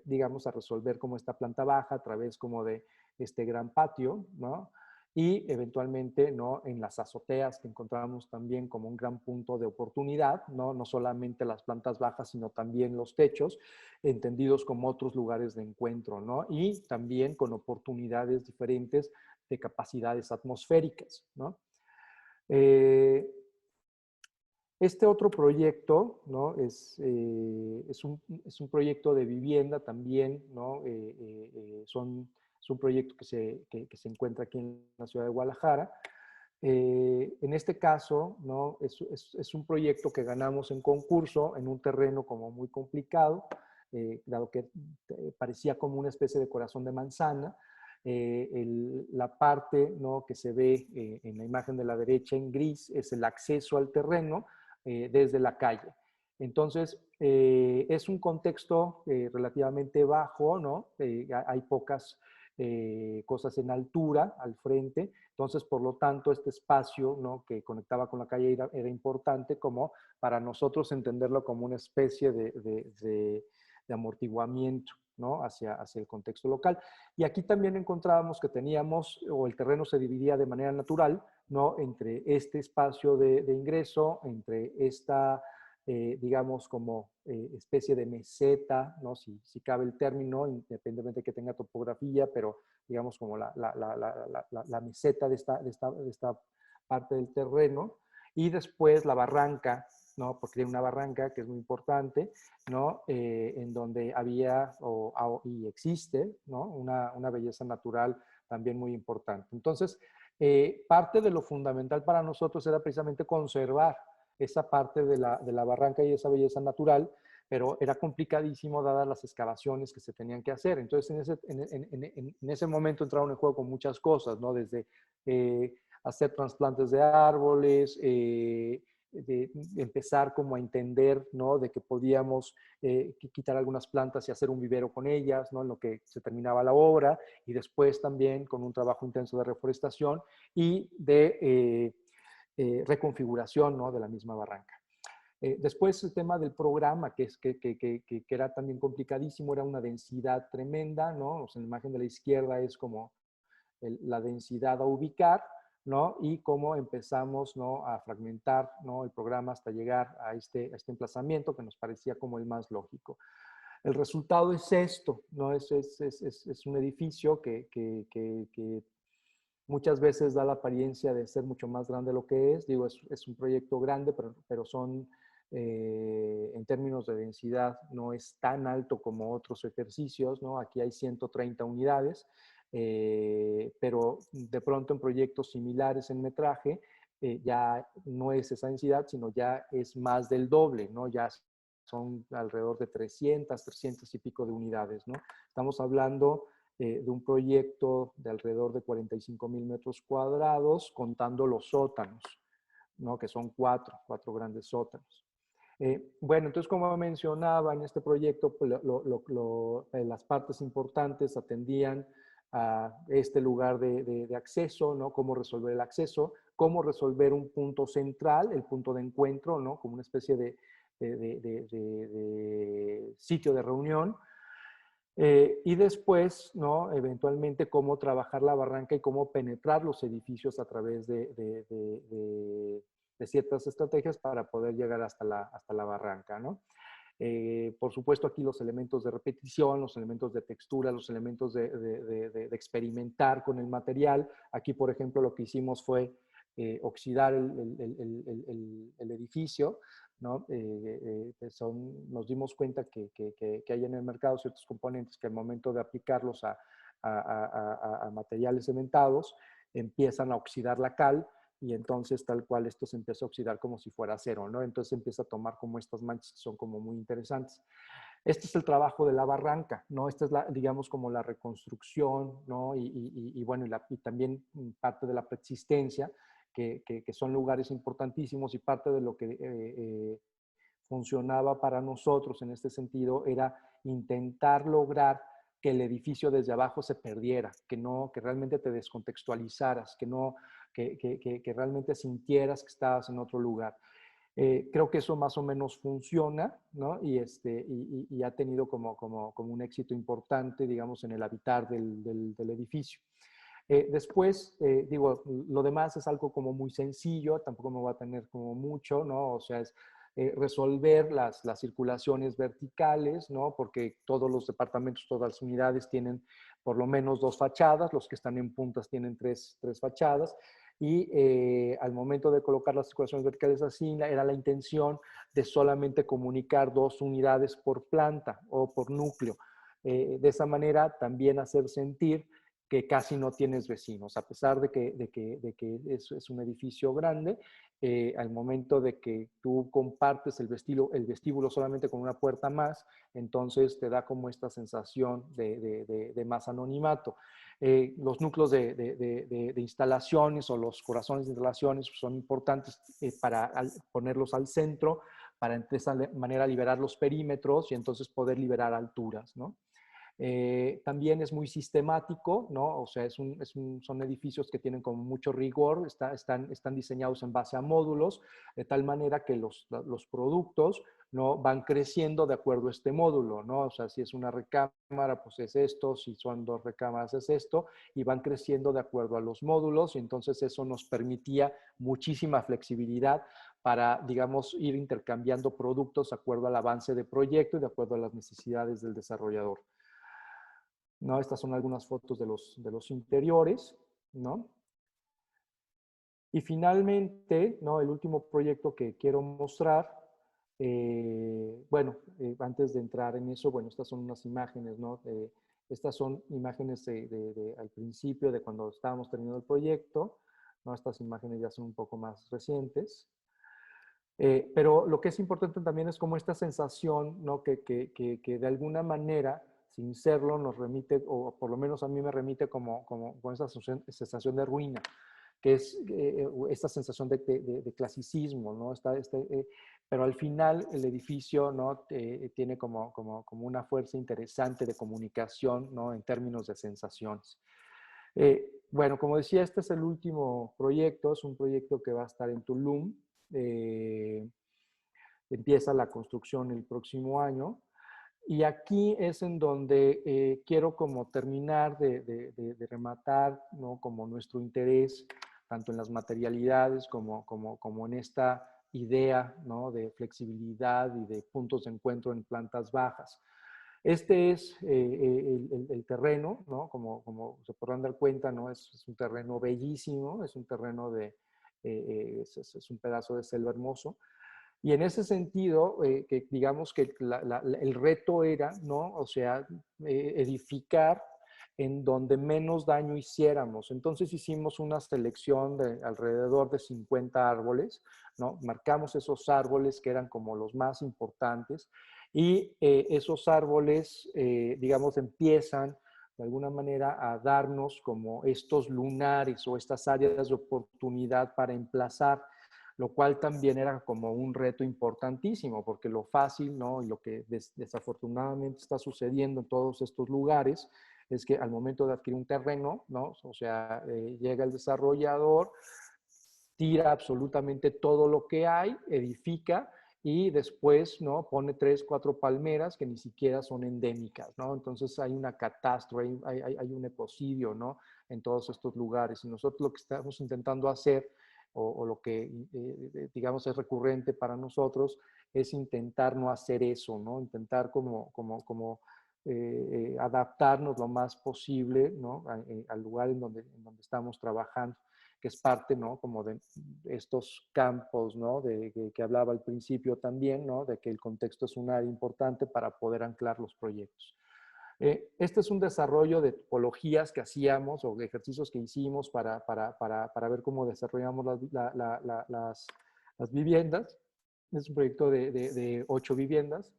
digamos, a resolver como esta planta baja a través como de este gran patio, ¿no? Y eventualmente, ¿no? en las azoteas, que encontramos también como un gran punto de oportunidad, ¿no? No solamente las plantas bajas, sino también los techos, entendidos como otros lugares de encuentro, ¿no? Y también con oportunidades diferentes de capacidades atmosféricas, ¿no? Este otro proyecto, ¿no? es un proyecto de vivienda también, ¿no? Es un proyecto que se encuentra aquí en la ciudad de Guadalajara. En este caso, ¿no? es un proyecto que ganamos en concurso en un terreno como muy complicado, dado que parecía como una especie de corazón de manzana. La parte, ¿no? que se ve en la imagen de la derecha en gris es el acceso al terreno desde la calle. Entonces, es un contexto relativamente bajo, ¿no? Hay pocas cosas en altura al frente, entonces, por lo tanto, este espacio, ¿no? que conectaba con la calle era importante como para nosotros entenderlo como una especie de amortiguamiento, ¿no? hacia el contexto local. Y aquí también encontrábamos que teníamos, o el terreno se dividía de manera natural, ¿no? entre este espacio de ingreso, entre esta digamos, como especie de meseta, ¿no? Si cabe el término, independientemente de que tenga topografía, pero digamos como la meseta de esta parte del terreno. Y después la barranca, ¿no? Porque hay una barranca que es muy importante, ¿no? En donde había y existe, ¿no? Una belleza natural también muy importante. Entonces, parte de lo fundamental para nosotros era precisamente conservar esa parte de la barranca y esa belleza natural, pero era complicadísimo dadas las excavaciones que se tenían que hacer. Entonces, en ese momento entraron en juego con muchas cosas, ¿no? Desde hacer trasplantes de árboles, de empezar como a entender, ¿no? De que podíamos quitar algunas plantas y hacer un vivero con ellas, ¿no? En lo que se terminaba la obra, y después también con un trabajo intenso de reforestación y de reconfiguración, ¿no? De la misma barranca. Después el tema del programa, que era también complicadísimo, era una densidad tremenda, ¿no? O sea, la imagen de la izquierda es como la densidad a ubicar, ¿no? Y cómo empezamos, ¿no? A fragmentar, ¿no? El programa hasta llegar a este emplazamiento que nos parecía como el más lógico. El resultado es esto, ¿no? Es un edificio que muchas veces da la apariencia de ser mucho más grande de lo que es. Digo, es un proyecto grande, pero son, en términos de densidad, no es tan alto como otros ejercicios, ¿no? Aquí hay 130 unidades, pero de pronto en proyectos similares en metraje, ya no es esa densidad, sino ya es más del doble, ¿no? Ya son alrededor de 300 y pico de unidades, ¿no? Estamos hablando de un proyecto de alrededor de 45,000 metros cuadrados, contando los sótanos, ¿no? Que son cuatro grandes sótanos. Bueno, entonces, como mencionaba, en este proyecto, pues, las partes importantes atendían a este lugar de acceso, ¿no? Cómo resolver el acceso, cómo resolver un punto central, el punto de encuentro, ¿no? Como una especie de sitio de reunión. Y después, ¿no? Eventualmente, cómo trabajar la barranca y cómo penetrar los edificios a través de ciertas estrategias para poder llegar hasta la barranca, ¿no? Por supuesto, aquí los elementos de repetición, los elementos de textura, los elementos de experimentar con el material. Aquí, por ejemplo, lo que hicimos fue oxidar el edificio, ¿no? Nos dimos cuenta que hay en el mercado ciertos componentes que al momento de aplicarlos a materiales cementados empiezan a oxidar la cal, y entonces tal cual esto se empieza a oxidar como si fuera acero, ¿no? Entonces empieza a tomar como estas manchas que son como muy interesantes. Este es el trabajo de la barranca, ¿no? Esta es, digamos, como la reconstrucción, ¿no? Y bueno, y también parte de la persistencia, que son lugares importantísimos, y parte de lo que funcionaba para nosotros en este sentido era intentar lograr que el edificio desde abajo se perdiera, que realmente te descontextualizaras, que realmente sintieras que estabas en otro lugar. Creo que eso más o menos funciona, ¿no? Y ha tenido como un éxito importante, digamos, en el habitar del edificio. Después, digo, lo demás es algo como muy sencillo, tampoco me va a tener como mucho, ¿no? O sea, es resolver las circulaciones verticales, ¿no? Porque todos los departamentos, todas las unidades tienen por lo menos 2 fachadas, los que están en puntas tienen tres fachadas, y al momento de colocar las circulaciones verticales así, era la intención de solamente comunicar 2 unidades por planta o por núcleo. De esa manera también hacer sentir que casi no tienes vecinos, a pesar de que es un edificio grande. Al momento de que tú compartes el vestíbulo solamente con una puerta más, entonces te da como esta sensación de más anonimato. Los núcleos de instalaciones o los corazones de instalaciones son importantes para ponerlos al centro, para de esa manera liberar los perímetros y entonces poder liberar alturas, ¿no? También es muy sistemático, ¿no? O sea, son edificios que tienen como mucho rigor, están diseñados en base a módulos, de tal manera que los productos, ¿no? Van creciendo de acuerdo a este módulo, ¿no? O sea, si es una recámara, pues es esto, si son 2 recámaras es esto, y van creciendo de acuerdo a los módulos, y entonces eso nos permitía muchísima flexibilidad para, digamos, ir intercambiando productos de acuerdo al avance de proyecto y de acuerdo a las necesidades del desarrollador. ¿No? Estas son algunas fotos de los interiores, ¿no? Y finalmente, ¿no? El último proyecto que quiero mostrar, antes de entrar en eso, bueno, estas son unas imágenes, ¿no? Estas son imágenes al principio de cuando estábamos terminando el proyecto, ¿no? Estas imágenes ya son un poco más recientes. Pero lo que es importante también es como esta sensación, ¿no? Que de alguna manera, sin serlo, nos remite, o por lo menos a mí me remite como con esa sensación de ruina, que es esta sensación de clasicismo, ¿no? Pero al final el edificio, ¿no? Tiene como una fuerza interesante de comunicación, ¿no? En términos de sensaciones. Bueno, como decía, este es el último proyecto, es un proyecto que va a estar en Tulum. Eh, Empieza la construcción el próximo año. Y aquí es en donde quiero como terminar de rematar, ¿no? Como nuestro interés, tanto en las materialidades como en esta idea, ¿no? De flexibilidad y de puntos de encuentro en plantas bajas. Este es el terreno, ¿no? Como se podrán dar cuenta, ¿no? Es un terreno bellísimo, es un terreno es un pedazo de selva hermoso. Y en ese sentido, que digamos que el reto era, ¿no? O sea, edificar en donde menos daño hiciéramos. Entonces hicimos una selección de alrededor de 50 árboles, ¿no? Marcamos esos árboles que eran como los más importantes y esos árboles, digamos, empiezan de alguna manera a darnos como estos lunares o estas áreas de oportunidad para emplazar, lo cual también era como un reto importantísimo, porque lo fácil, ¿no? Y lo que desafortunadamente está sucediendo en todos estos lugares es que al momento de adquirir un terreno, ¿no? O sea, llega el desarrollador, tira absolutamente todo lo que hay, edifica y después, ¿no? Pone 3, 4 palmeras que ni siquiera son endémicas, ¿no? Entonces hay una catástrofe, hay un ecocidio, ¿no? En todos estos lugares. Y nosotros lo que estamos intentando hacer, o lo que, digamos, es recurrente para nosotros, es intentar no hacer eso, ¿no? Intentar adaptarnos lo más posible, ¿no? Al lugar en donde estamos trabajando, que es parte, ¿no? Como de estos campos, ¿no? Que hablaba al principio también, ¿no? De que el contexto es un área importante para poder anclar los proyectos. Este es un desarrollo de tipologías que hacíamos o de ejercicios que hicimos para ver cómo desarrollamos las viviendas. Es un proyecto de 8 viviendas.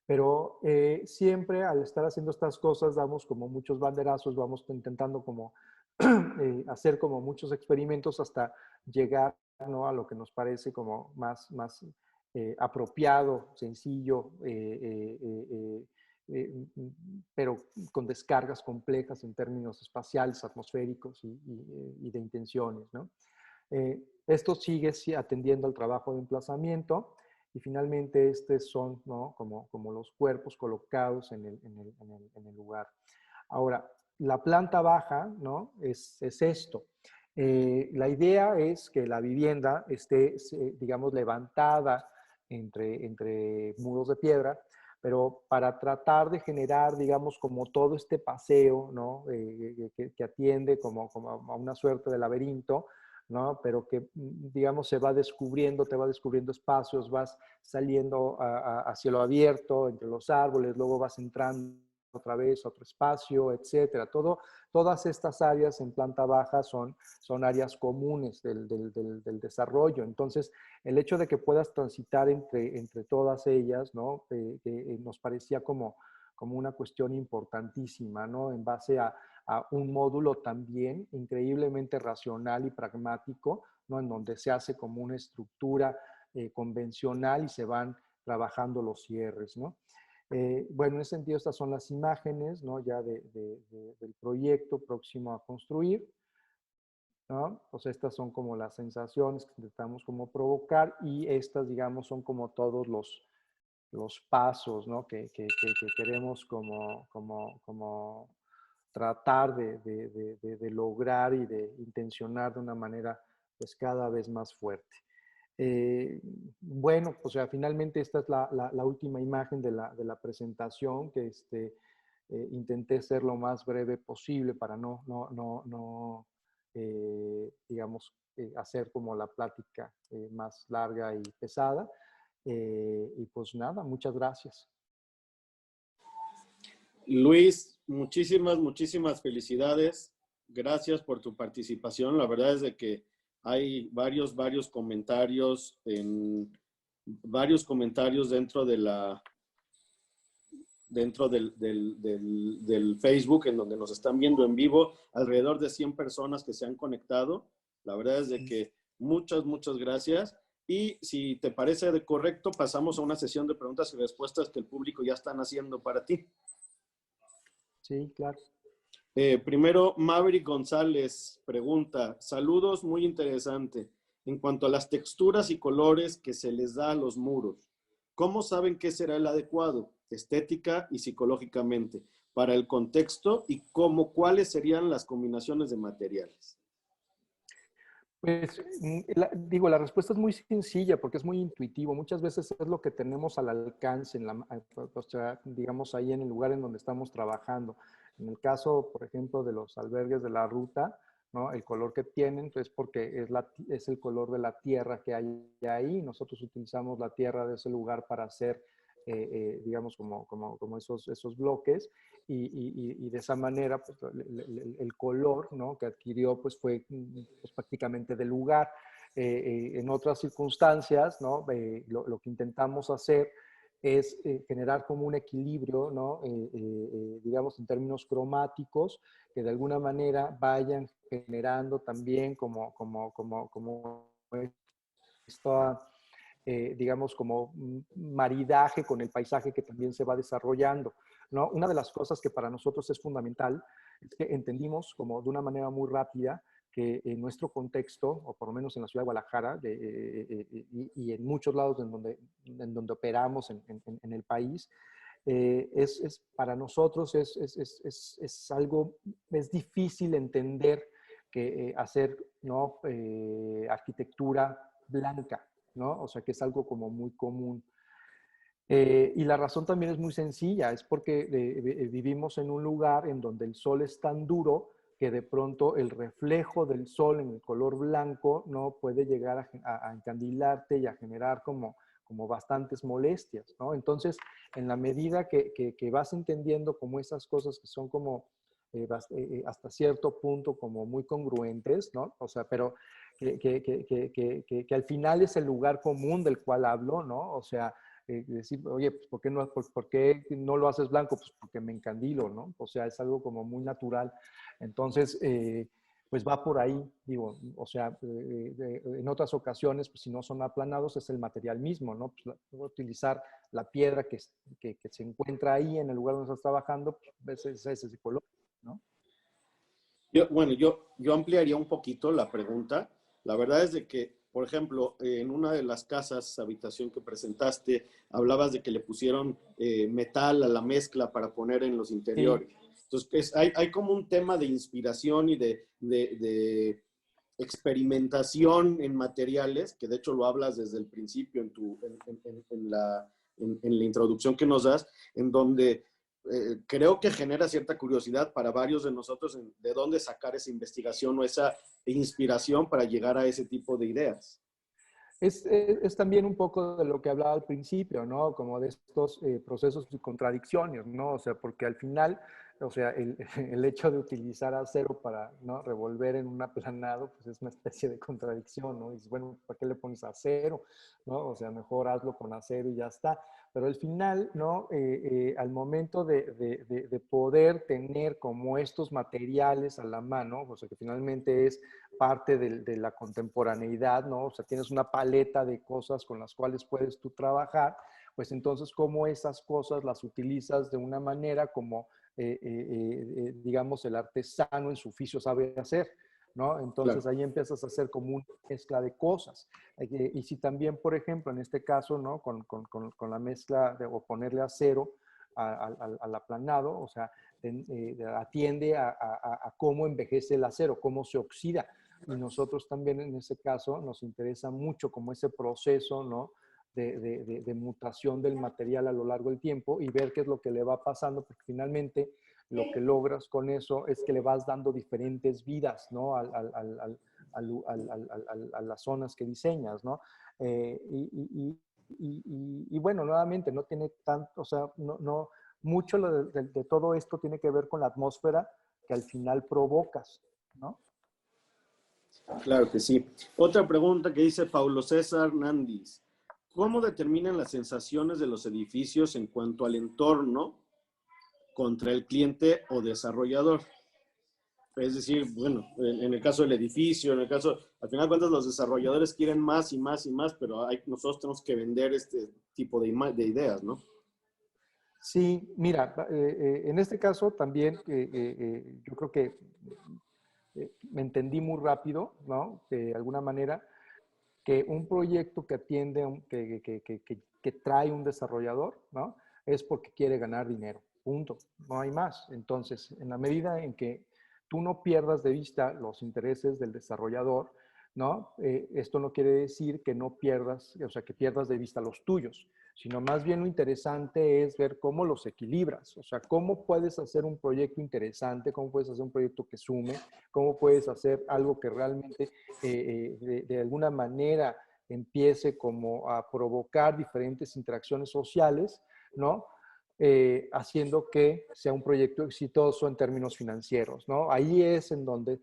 Pero siempre al estar haciendo estas cosas damos como muchos banderazos, vamos intentando como hacer como muchos experimentos hasta llegar, ¿no? A lo que nos parece como más apropiado, sencillo, pero con descargas complejas en términos espaciales, atmosféricos y de intenciones, ¿no? Esto sigue atendiendo al trabajo de emplazamiento y finalmente estos son, ¿no? Como los cuerpos colocados en el lugar. Ahora, la planta baja, ¿no? Es esto. La idea es que la vivienda esté, digamos, levantada entre muros de piedra, pero para tratar de generar, digamos, como todo este paseo, ¿no? Que atiende como a una suerte de laberinto, ¿no? Pero que, digamos, se va descubriendo, te va descubriendo espacios, vas saliendo a cielo abierto entre los árboles, luego vas entrando otra vez a otro espacio, etcétera. Todas estas áreas en planta baja son áreas comunes del desarrollo. Entonces, el hecho de que puedas transitar entre todas ellas, ¿no? Nos parecía como una cuestión importantísima, ¿no? En base a un módulo también increíblemente racional y pragmático, ¿no? En donde se hace como una estructura convencional y se van trabajando los cierres, ¿no? Bueno, en ese sentido, estas son las imágenes, ¿no? Ya del proyecto próximo a construir, ¿no? Pues estas son como las sensaciones que intentamos como provocar y estas, digamos, son como todos los pasos, ¿no? Que queremos como tratar de lograr y de intencionar de una manera pues cada vez más fuerte. Bueno, pues finalmente esta es la última imagen de la presentación, que intenté ser lo más breve posible para no digamos, hacer como la plática más larga y pesada. Y pues nada, muchas gracias. Luis, muchísimas felicidades. Gracias por tu participación. La verdad es de que hay varios comentarios dentro del Facebook, en donde nos están viendo en vivo, alrededor de 100 personas que se han conectado. La verdad es de que muchas gracias. Y si te parece de correcto, pasamos a una sesión de preguntas y respuestas que el público ya están haciendo para ti. Sí, claro. Primero, Maverick González pregunta, saludos, muy interesante. En cuanto a las texturas y colores que se les da a los muros, ¿cómo saben qué será el adecuado, estética y psicológicamente, para el contexto y cuáles serían las combinaciones de materiales? Pues digo, la respuesta es muy sencilla porque es muy intuitivo. Muchas veces es lo que tenemos al alcance, o sea, digamos, ahí en el lugar en donde estamos trabajando. En el caso, por ejemplo, de los albergues de la ruta, ¿no? El color que tienen es porque es el color de la tierra que hay ahí. Nosotros utilizamos la tierra de ese lugar para hacer, digamos, como esos bloques. Y de esa manera, pues, el color, ¿no? Que adquirió pues, fue pues, prácticamente del lugar. En otras circunstancias, ¿no? Lo que intentamos hacer es generar como un equilibrio, ¿no? Digamos, en términos cromáticos, que de alguna manera vayan generando también como esta, digamos, como maridaje con el paisaje que también se va desarrollando, ¿no? Una de las cosas que para nosotros es fundamental es que entendimos como de una manera muy rápida que en nuestro contexto, o por lo menos en la ciudad de Guadalajara, y en muchos lados en donde operamos en el país, para nosotros es algo, es difícil entender que hacer, ¿no? Arquitectura blanca, ¿no? O sea, que es algo como muy común. Y la razón también es muy sencilla, es porque vivimos en un lugar en donde el sol es tan duro que de pronto el reflejo del sol en el color blanco no puede llegar a encandilarte y a generar como bastantes molestias, ¿no? Entonces, en la medida que vas entendiendo como esas cosas que son como hasta cierto punto como muy congruentes, ¿no? O sea, pero que al final es el lugar común del cual hablo, ¿no? O sea, decir, oye, pues, ¿por qué no lo haces blanco? Pues porque me encandilo, ¿no? O sea, es algo como muy natural. Entonces, pues va por ahí, digo, o sea, en otras ocasiones, pues si no son aplanados, es el material mismo, ¿no? Pues utilizar la piedra que se encuentra ahí en el lugar donde estás trabajando, pues ese es ese color, ¿no? Yo ampliaría un poquito la pregunta. La verdad es de que, por ejemplo, en una de las casas, habitación que presentaste, hablabas de que le pusieron metal a la mezcla para poner en los interiores. Sí. Entonces, hay como un tema de inspiración y de experimentación en materiales, que de hecho lo hablas desde el principio en la introducción que nos das, en donde creo que genera cierta curiosidad para varios de nosotros de dónde sacar esa investigación o esa inspiración para llegar a ese tipo de ideas. Es también un poco de lo que hablaba al principio, ¿no? Como de estos procesos y contradicciones, ¿no? O sea, porque al final, o sea, el hecho de utilizar acero para, ¿no? Revolver en un aplanado, pues es una especie de contradicción, ¿no? Y dices, bueno, ¿para qué le pones acero? ¿No? O sea, mejor hazlo con acero y ya está. Pero al final, ¿no? Al momento de poder tener como estos materiales a la mano, o sea, que finalmente es parte de la contemporaneidad, ¿no? O sea, tienes una paleta de cosas con las cuales puedes tú trabajar, pues entonces cómo esas cosas las utilizas de una manera como, digamos, el artesano en su oficio sabe hacer, ¿no? Entonces Claro. ahí empiezas a hacer como una mezcla de cosas. Y si también, por ejemplo, en este caso, ¿no? Con la mezcla o ponerle acero al aplanado, o sea, atiende a cómo envejece el acero, cómo se oxida. Y nosotros también en ese caso nos interesa mucho como ese proceso, ¿no? De mutación del material a lo largo del tiempo y ver qué es lo que le va pasando, porque finalmente lo que logras con eso es que le vas dando diferentes vidas, ¿no? A las zonas que diseñas, ¿no? Y bueno, nuevamente, no tiene tanto, o sea, mucho de todo esto tiene que ver con la atmósfera que al final provocas, ¿no? Claro que sí. Otra pregunta que dice Paulo César Hernández. ¿Cómo determinan las sensaciones de los edificios en cuanto al entorno contra el cliente o desarrollador? Es decir, bueno, en el caso del edificio, en el caso, al final de cuentas los desarrolladores quieren más y más y más, pero nosotros tenemos que vender este tipo de ideas, ¿no? Sí, mira, en este caso también yo creo que me entendí muy rápido, ¿no? De alguna manera, que un proyecto que atiende, que trae un desarrollador, ¿no? Es porque quiere ganar dinero, punto, no hay más. Entonces, en la medida en que tú no pierdas de vista los intereses del desarrollador, ¿no? Esto no quiere decir que no pierdas, o sea, que pierdas de vista los tuyos, sino más bien lo interesante es ver cómo los equilibras, o sea, cómo puedes hacer un proyecto interesante, cómo puedes hacer un proyecto que sume, cómo puedes hacer algo que realmente de alguna manera empiece como a provocar diferentes interacciones sociales, ¿no? Haciendo que sea un proyecto exitoso en términos financieros, ¿no? Ahí es en donde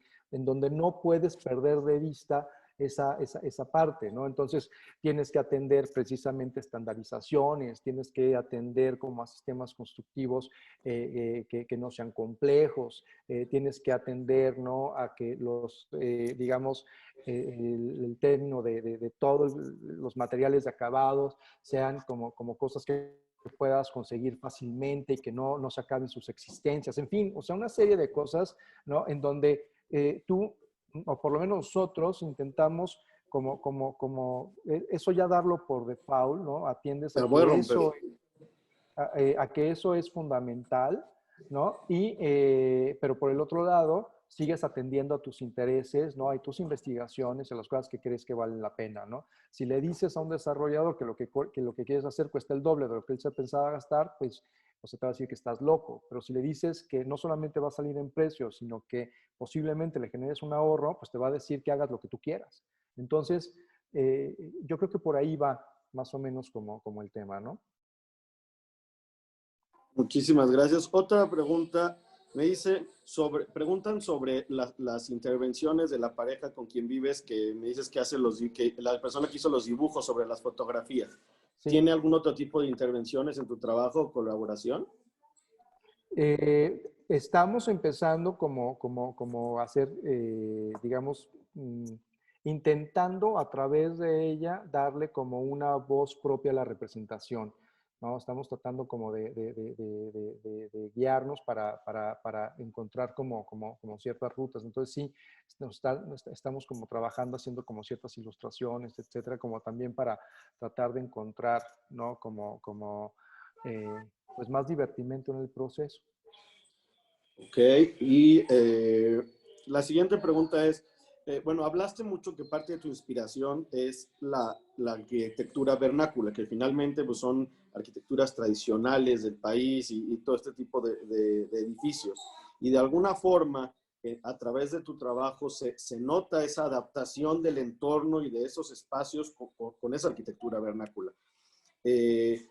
no puedes perder de vista esa parte, ¿no? Entonces, tienes que atender precisamente estandarizaciones, tienes que atender como a sistemas constructivos que no sean complejos, tienes que atender, ¿no? A que los, digamos, el término de todos los materiales de acabados sean como cosas que puedas conseguir fácilmente y que no se acaben sus existencias. En fin, o sea, una serie de cosas, ¿no? En donde tú, o por lo menos nosotros, intentamos eso ya darlo por default, ¿no? Atiendes Te lo voy a romper. a que eso es fundamental, ¿no? Pero por el otro lado, sigues atendiendo a tus intereses, ¿no? Hay tus investigaciones, a las cosas que crees que valen la pena, ¿no? Si le dices a un desarrollador que lo que quieres hacer cuesta el doble de lo que él se pensaba gastar, pues o sea, te va a decir que estás loco. Pero si le dices que no solamente va a salir en precio, sino que posiblemente le generes un ahorro, pues te va a decir que hagas lo que tú quieras. Entonces, yo creo que por ahí va más o menos como el tema, ¿no? Muchísimas gracias. Otra pregunta, me dice preguntan sobre las intervenciones de la pareja con quien vives, que me dices que que la persona que hizo los dibujos sobre las fotografías. Sí. ¿Tiene algún otro tipo de intervenciones en tu trabajo o colaboración? Estamos empezando como a hacer, digamos, intentando a través de ella darle como una voz propia a la representación, ¿no? Estamos tratando como de guiarnos para encontrar como ciertas rutas. Entonces sí, estamos como trabajando, haciendo como ciertas ilustraciones, etcétera, como también para tratar de encontrar, ¿no? Pues más divertimento en el proceso. Ok, y la siguiente pregunta es, bueno, hablaste mucho que parte de tu inspiración es la arquitectura vernácula, que finalmente pues, son arquitecturas tradicionales del país y todo este tipo de edificios. Y de alguna forma, a través de tu trabajo, se nota esa adaptación del entorno y de esos espacios con esa arquitectura vernácula. De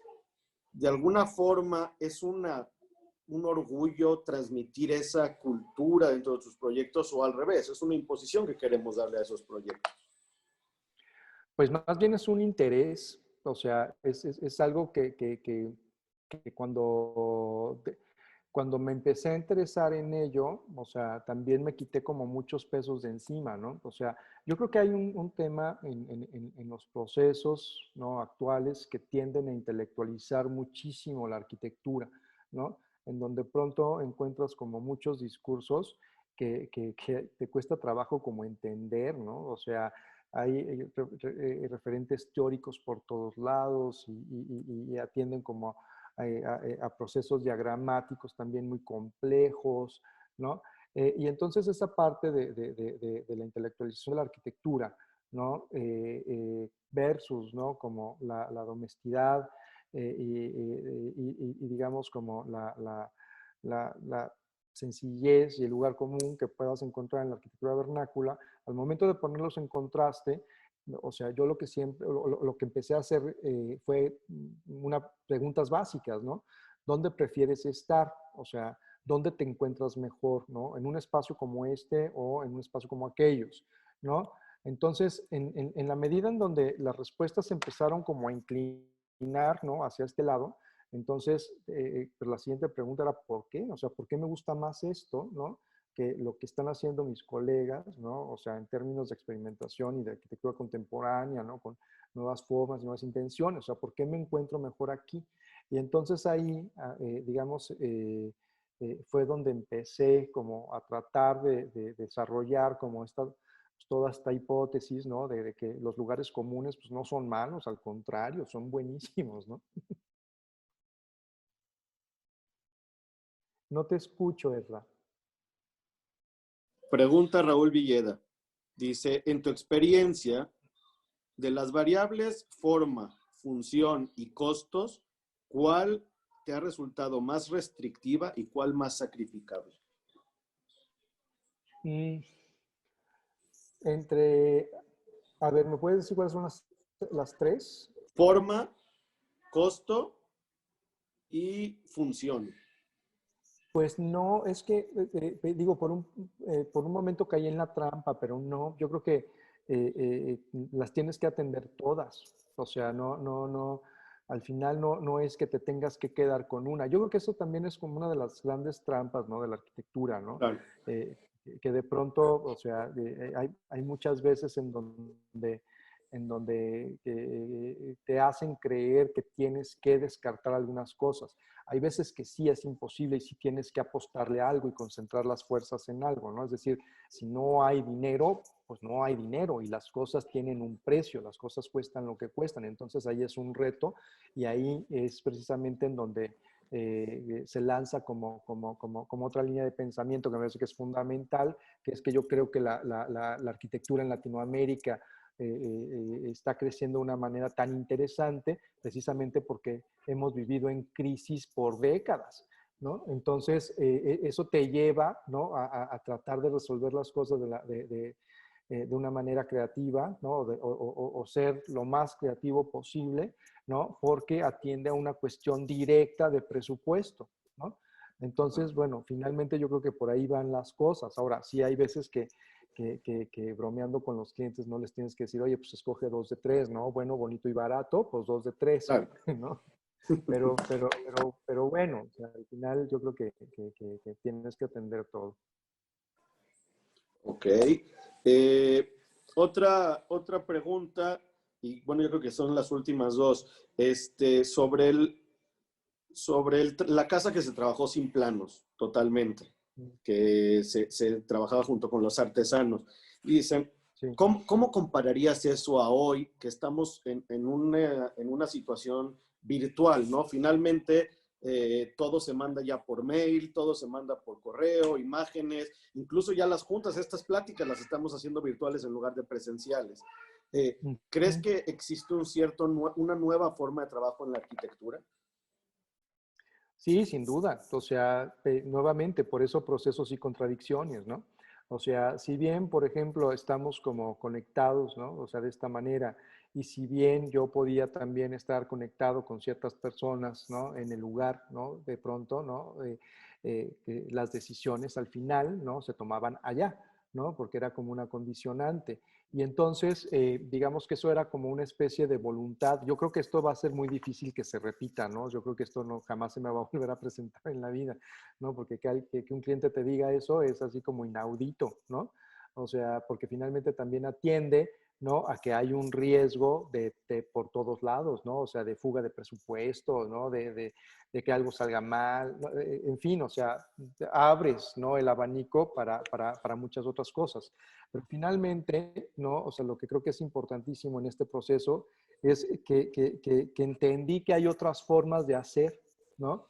alguna forma, es un orgullo transmitir esa cultura dentro de sus proyectos o al revés, es una imposición que queremos darle a esos proyectos. Pues más bien es un interés, o sea, es algo que cuando me empecé a interesar en ello, o sea, también me quité como muchos pesos de encima, ¿no? O sea, yo creo que hay un tema en los procesos, ¿no?, actuales que tienden a intelectualizar muchísimo la arquitectura, ¿no? En donde pronto encuentras como muchos discursos que te cuesta trabajo como entender, ¿no? O sea, hay referentes teóricos por todos lados y atienden como a procesos diagramáticos también muy complejos, ¿no? Y entonces esa parte de la intelectualización de la arquitectura, ¿no? Versus, ¿no?, como la domesticidad y digamos como la sencillez y el lugar común que puedas encontrar en la arquitectura vernácula, al momento de ponerlos en contraste, o sea, yo lo que siempre, lo que empecé a hacer fue unas preguntas básicas, ¿no? ¿Dónde prefieres estar? O sea, ¿dónde te encuentras mejor, ¿no? ¿En un espacio como este o en un espacio como aquellos, ¿no? Entonces, en la medida en donde las respuestas empezaron como a inclinar, ¿no?, hacia este lado, entonces, pues la siguiente pregunta era, ¿por qué? O sea, ¿por qué me gusta más esto, ¿no?, que lo que están haciendo mis colegas, ¿no? O sea, en términos de experimentación y de arquitectura contemporánea, ¿no?, con nuevas formas, nuevas intenciones. O sea, ¿por qué me encuentro mejor aquí? Y entonces ahí, digamos, fue donde empecé como a tratar de desarrollar como toda esta hipótesis, ¿no?, de que los lugares comunes pues no son malos, al contrario, son buenísimos, ¿no? No te escucho, Ezra. Pregunta Raúl Villeda. Dice, en tu experiencia, de las variables forma, función y costos, ¿cuál te ha resultado más restrictiva y cuál más sacrificable? Mm, entre, a ver, ¿me puedes decir cuáles son las tres? Forma, costo y función. Pues no, es que, digo, por un momento caí en la trampa, pero no, yo creo que las tienes que atender todas. O sea, no, al final no es que te tengas que quedar con una. Yo creo que eso también es como una de las grandes trampas, ¿no?, de la arquitectura, ¿no? Claro. Que de pronto, o sea, hay muchas veces en donde te hacen creer que tienes que descartar algunas cosas. Hay veces que sí es imposible y sí tienes que apostarle a algo y concentrar las fuerzas en algo, ¿no? Es decir, si no hay dinero, pues no hay dinero y las cosas tienen un precio, las cosas cuestan lo que cuestan. Entonces ahí es un reto y ahí es precisamente en donde se lanza como otra línea de pensamiento que me parece que es fundamental, que es que yo creo que la arquitectura en Latinoamérica está creciendo de una manera tan interesante, precisamente porque hemos vivido en crisis por décadas, ¿no? Entonces, eso te lleva, ¿no?, a tratar de resolver las cosas de una manera creativa, ¿no?, o ser lo más creativo posible, ¿no?, porque atiende a una cuestión directa de presupuesto, ¿no? Entonces, bueno, finalmente yo creo que por ahí van las cosas. Ahora, sí hay veces que bromeando con los clientes no les tienes que decir, oye, pues escoge 2 de 3, ¿no? Bueno, bonito y barato, pues 2 de 3, Claro. ¿no? Pero bueno, o sea, al final yo creo que tienes que atender todo. Ok. Otra pregunta, y bueno, yo creo que son las últimas dos, sobre la casa que se trabajó sin planos, totalmente, que se trabajaba junto con los artesanos. Y dicen, Sí. ¿cómo compararías eso a hoy, que estamos en una situación virtual, ¿no? Finalmente, todo se manda ya por mail, todo se manda por correo, imágenes, incluso ya las juntas, estas pláticas las estamos haciendo virtuales en lugar de presenciales. ¿Crees que existe una nueva forma de trabajo en la arquitectura? Sí, sin duda. O sea, nuevamente, por eso procesos y contradicciones, ¿no? O sea, si bien, por ejemplo, estamos como conectados, ¿no? O sea, de esta manera, y si bien yo podía también estar conectado con ciertas personas, ¿no?, en el lugar, ¿no?, de pronto, ¿no?, las decisiones al final, ¿no?, se tomaban allá, ¿no? Porque era como una condicionante. Y entonces, digamos que eso era como una especie de voluntad. Yo creo que esto va a ser muy difícil que se repita, ¿no? Yo creo que esto no, jamás se me va a volver a presentar en la vida, ¿no? Porque que un cliente te diga eso es así como inaudito, ¿no? O sea, porque finalmente también atiende, ¿no? A que hay un riesgo por todos lados, ¿no? O sea, de fuga de presupuesto, ¿no? De que algo salga mal, ¿no? En fin, o sea, abres, ¿no? El abanico para muchas otras cosas. Pero finalmente, ¿no? O sea, lo que creo que es importantísimo en este proceso es que entendí que hay otras formas de hacer, ¿no?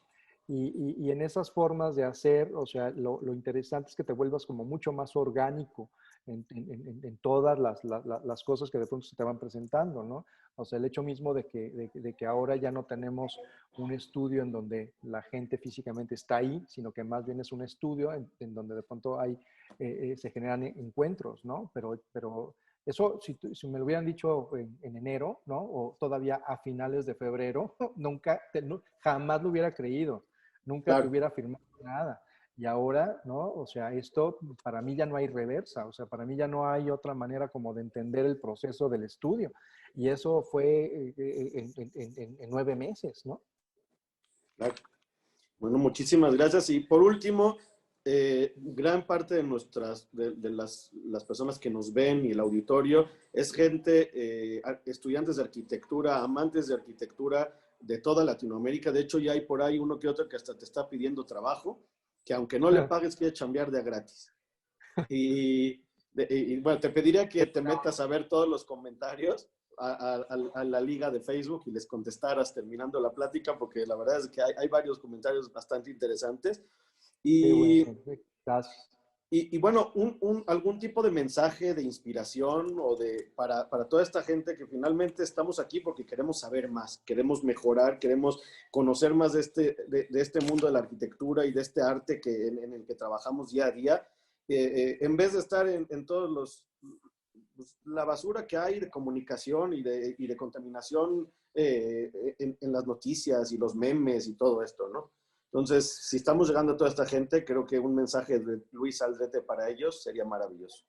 Y en esas formas de hacer, o sea, lo interesante es que te vuelvas como mucho más orgánico en todas las cosas que de pronto se te van presentando, ¿no? O sea, el hecho mismo de que ahora ya no tenemos un estudio en donde la gente físicamente está ahí, sino que más bien es un estudio en donde de pronto hay, se generan encuentros, ¿no? Pero eso, si me lo hubieran dicho en enero, ¿no? O todavía a finales de febrero, nunca, jamás lo hubiera creído, nunca te Claro. hubiera firmado nada. Y ahora, ¿no? O sea, esto para mí ya no hay reversa, o sea, para mí ya no hay otra manera como de entender el proceso del estudio. Y eso fue en 9 meses, ¿no? Claro. Bueno, muchísimas gracias. Y por último, gran parte de las personas que nos ven y el auditorio es gente, estudiantes de arquitectura, amantes de arquitectura de toda Latinoamérica. De hecho, ya hay por ahí uno que otro que hasta te está pidiendo trabajo, que aunque no le pagues, quiere chambear de a gratis. Y, bueno, te pediría que te metas a ver todos los comentarios a la liga de Facebook y les contestaras terminando la plática, porque la verdad es que hay varios comentarios bastante interesantes. Qué bueno, Y, gracias. bueno, algún tipo de mensaje de inspiración o para toda esta gente que finalmente estamos aquí porque queremos saber más, queremos mejorar, queremos conocer más de este mundo de la arquitectura y de este arte en el que trabajamos día a día, en vez de estar en todos la basura que hay de comunicación y de contaminación en las noticias y los memes y todo esto, ¿no? Entonces, si estamos llegando a toda esta gente, creo que un mensaje de Luis Aldrete para ellos sería maravilloso.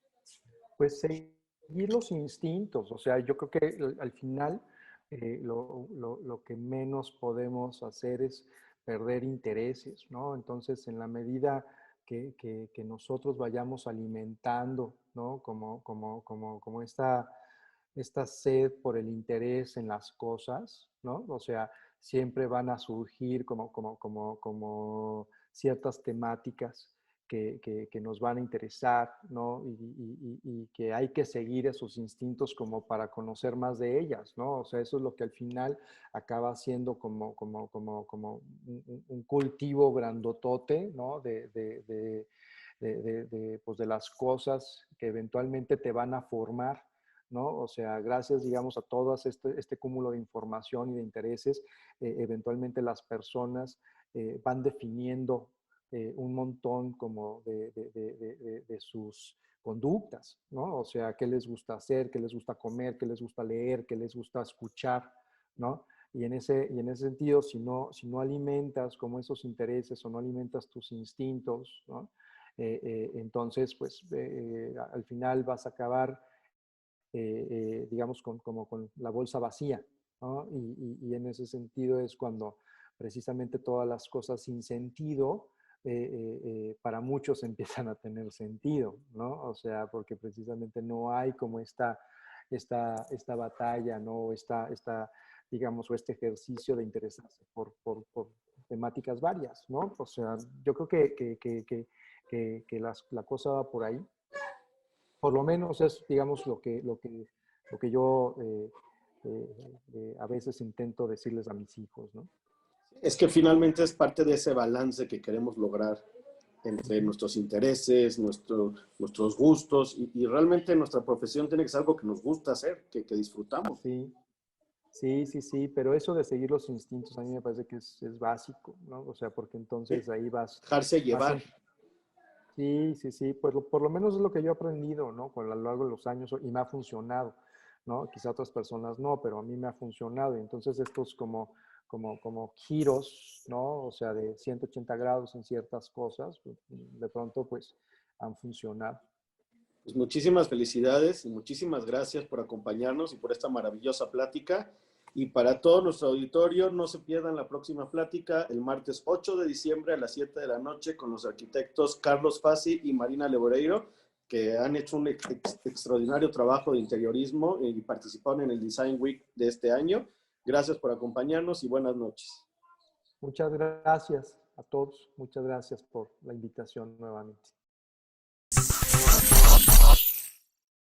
Pues seguir los instintos, o sea, yo creo que al final lo que menos podemos hacer es perder intereses, ¿no? Entonces, en la medida que nosotros vayamos alimentando, ¿no? Como esta sed por el interés en las cosas, ¿no? O sea, siempre van a surgir como ciertas temáticas que nos van a interesar, ¿no? Y que hay que seguir esos instintos como para conocer más de ellas, ¿no? O sea, eso es lo que al final acaba siendo como un cultivo grandotote, ¿no? Pues de las cosas que eventualmente te van a formar, ¿no? O sea, gracias, digamos, a todo este cúmulo de información y de intereses, eventualmente las personas van definiendo un montón como de sus conductas, ¿no? O sea, qué les gusta hacer, qué les gusta comer, qué les gusta leer, qué les gusta escuchar, ¿no? Y en ese sentido, si no alimentas como esos intereses o no alimentas tus instintos, ¿no? Entonces, pues al final vas a acabar, digamos, como con la bolsa vacía, ¿no? Y en ese sentido es cuando precisamente todas las cosas sin sentido, para muchos empiezan a tener sentido, ¿no? O sea, porque precisamente no hay como esta batalla, ¿no? Digamos, o este ejercicio de interesarse por temáticas varias, ¿no? O sea, yo creo que la cosa va por ahí. Por lo menos es, digamos, lo que yo a veces intento decirles a mis hijos, ¿no? Es que finalmente es parte de ese balance que queremos lograr entre Ujú. nuestros intereses, nuestros gustos y realmente nuestra profesión tiene que ser algo que nos gusta hacer, que disfrutamos. Sí, sí, sí, sí, pero eso de seguir los instintos a mí me parece que es básico, ¿no? O sea, porque entonces ahí Dejarse vas llevar. sí, sí, sí, pues por lo menos es lo que yo he aprendido, ¿no? Con a lo largo de los años y me ha funcionado, ¿no? Quizá otras personas no, pero a mí me ha funcionado. Y entonces estos como giros, ¿no? O sea, de 180 grados en ciertas cosas, pues, de pronto pues han funcionado. Pues muchísimas felicidades y muchísimas gracias por acompañarnos y por esta maravillosa plática. Y para todo nuestro auditorio, no se pierdan la próxima plática el martes 8 de diciembre a las 7 de la noche con los arquitectos Carlos Fassi y Marina Leboreiro, que han hecho un extraordinario trabajo de interiorismo y participaron en el Design Week de este año. Gracias por acompañarnos y buenas noches. Muchas gracias a todos. Muchas gracias por la invitación nuevamente.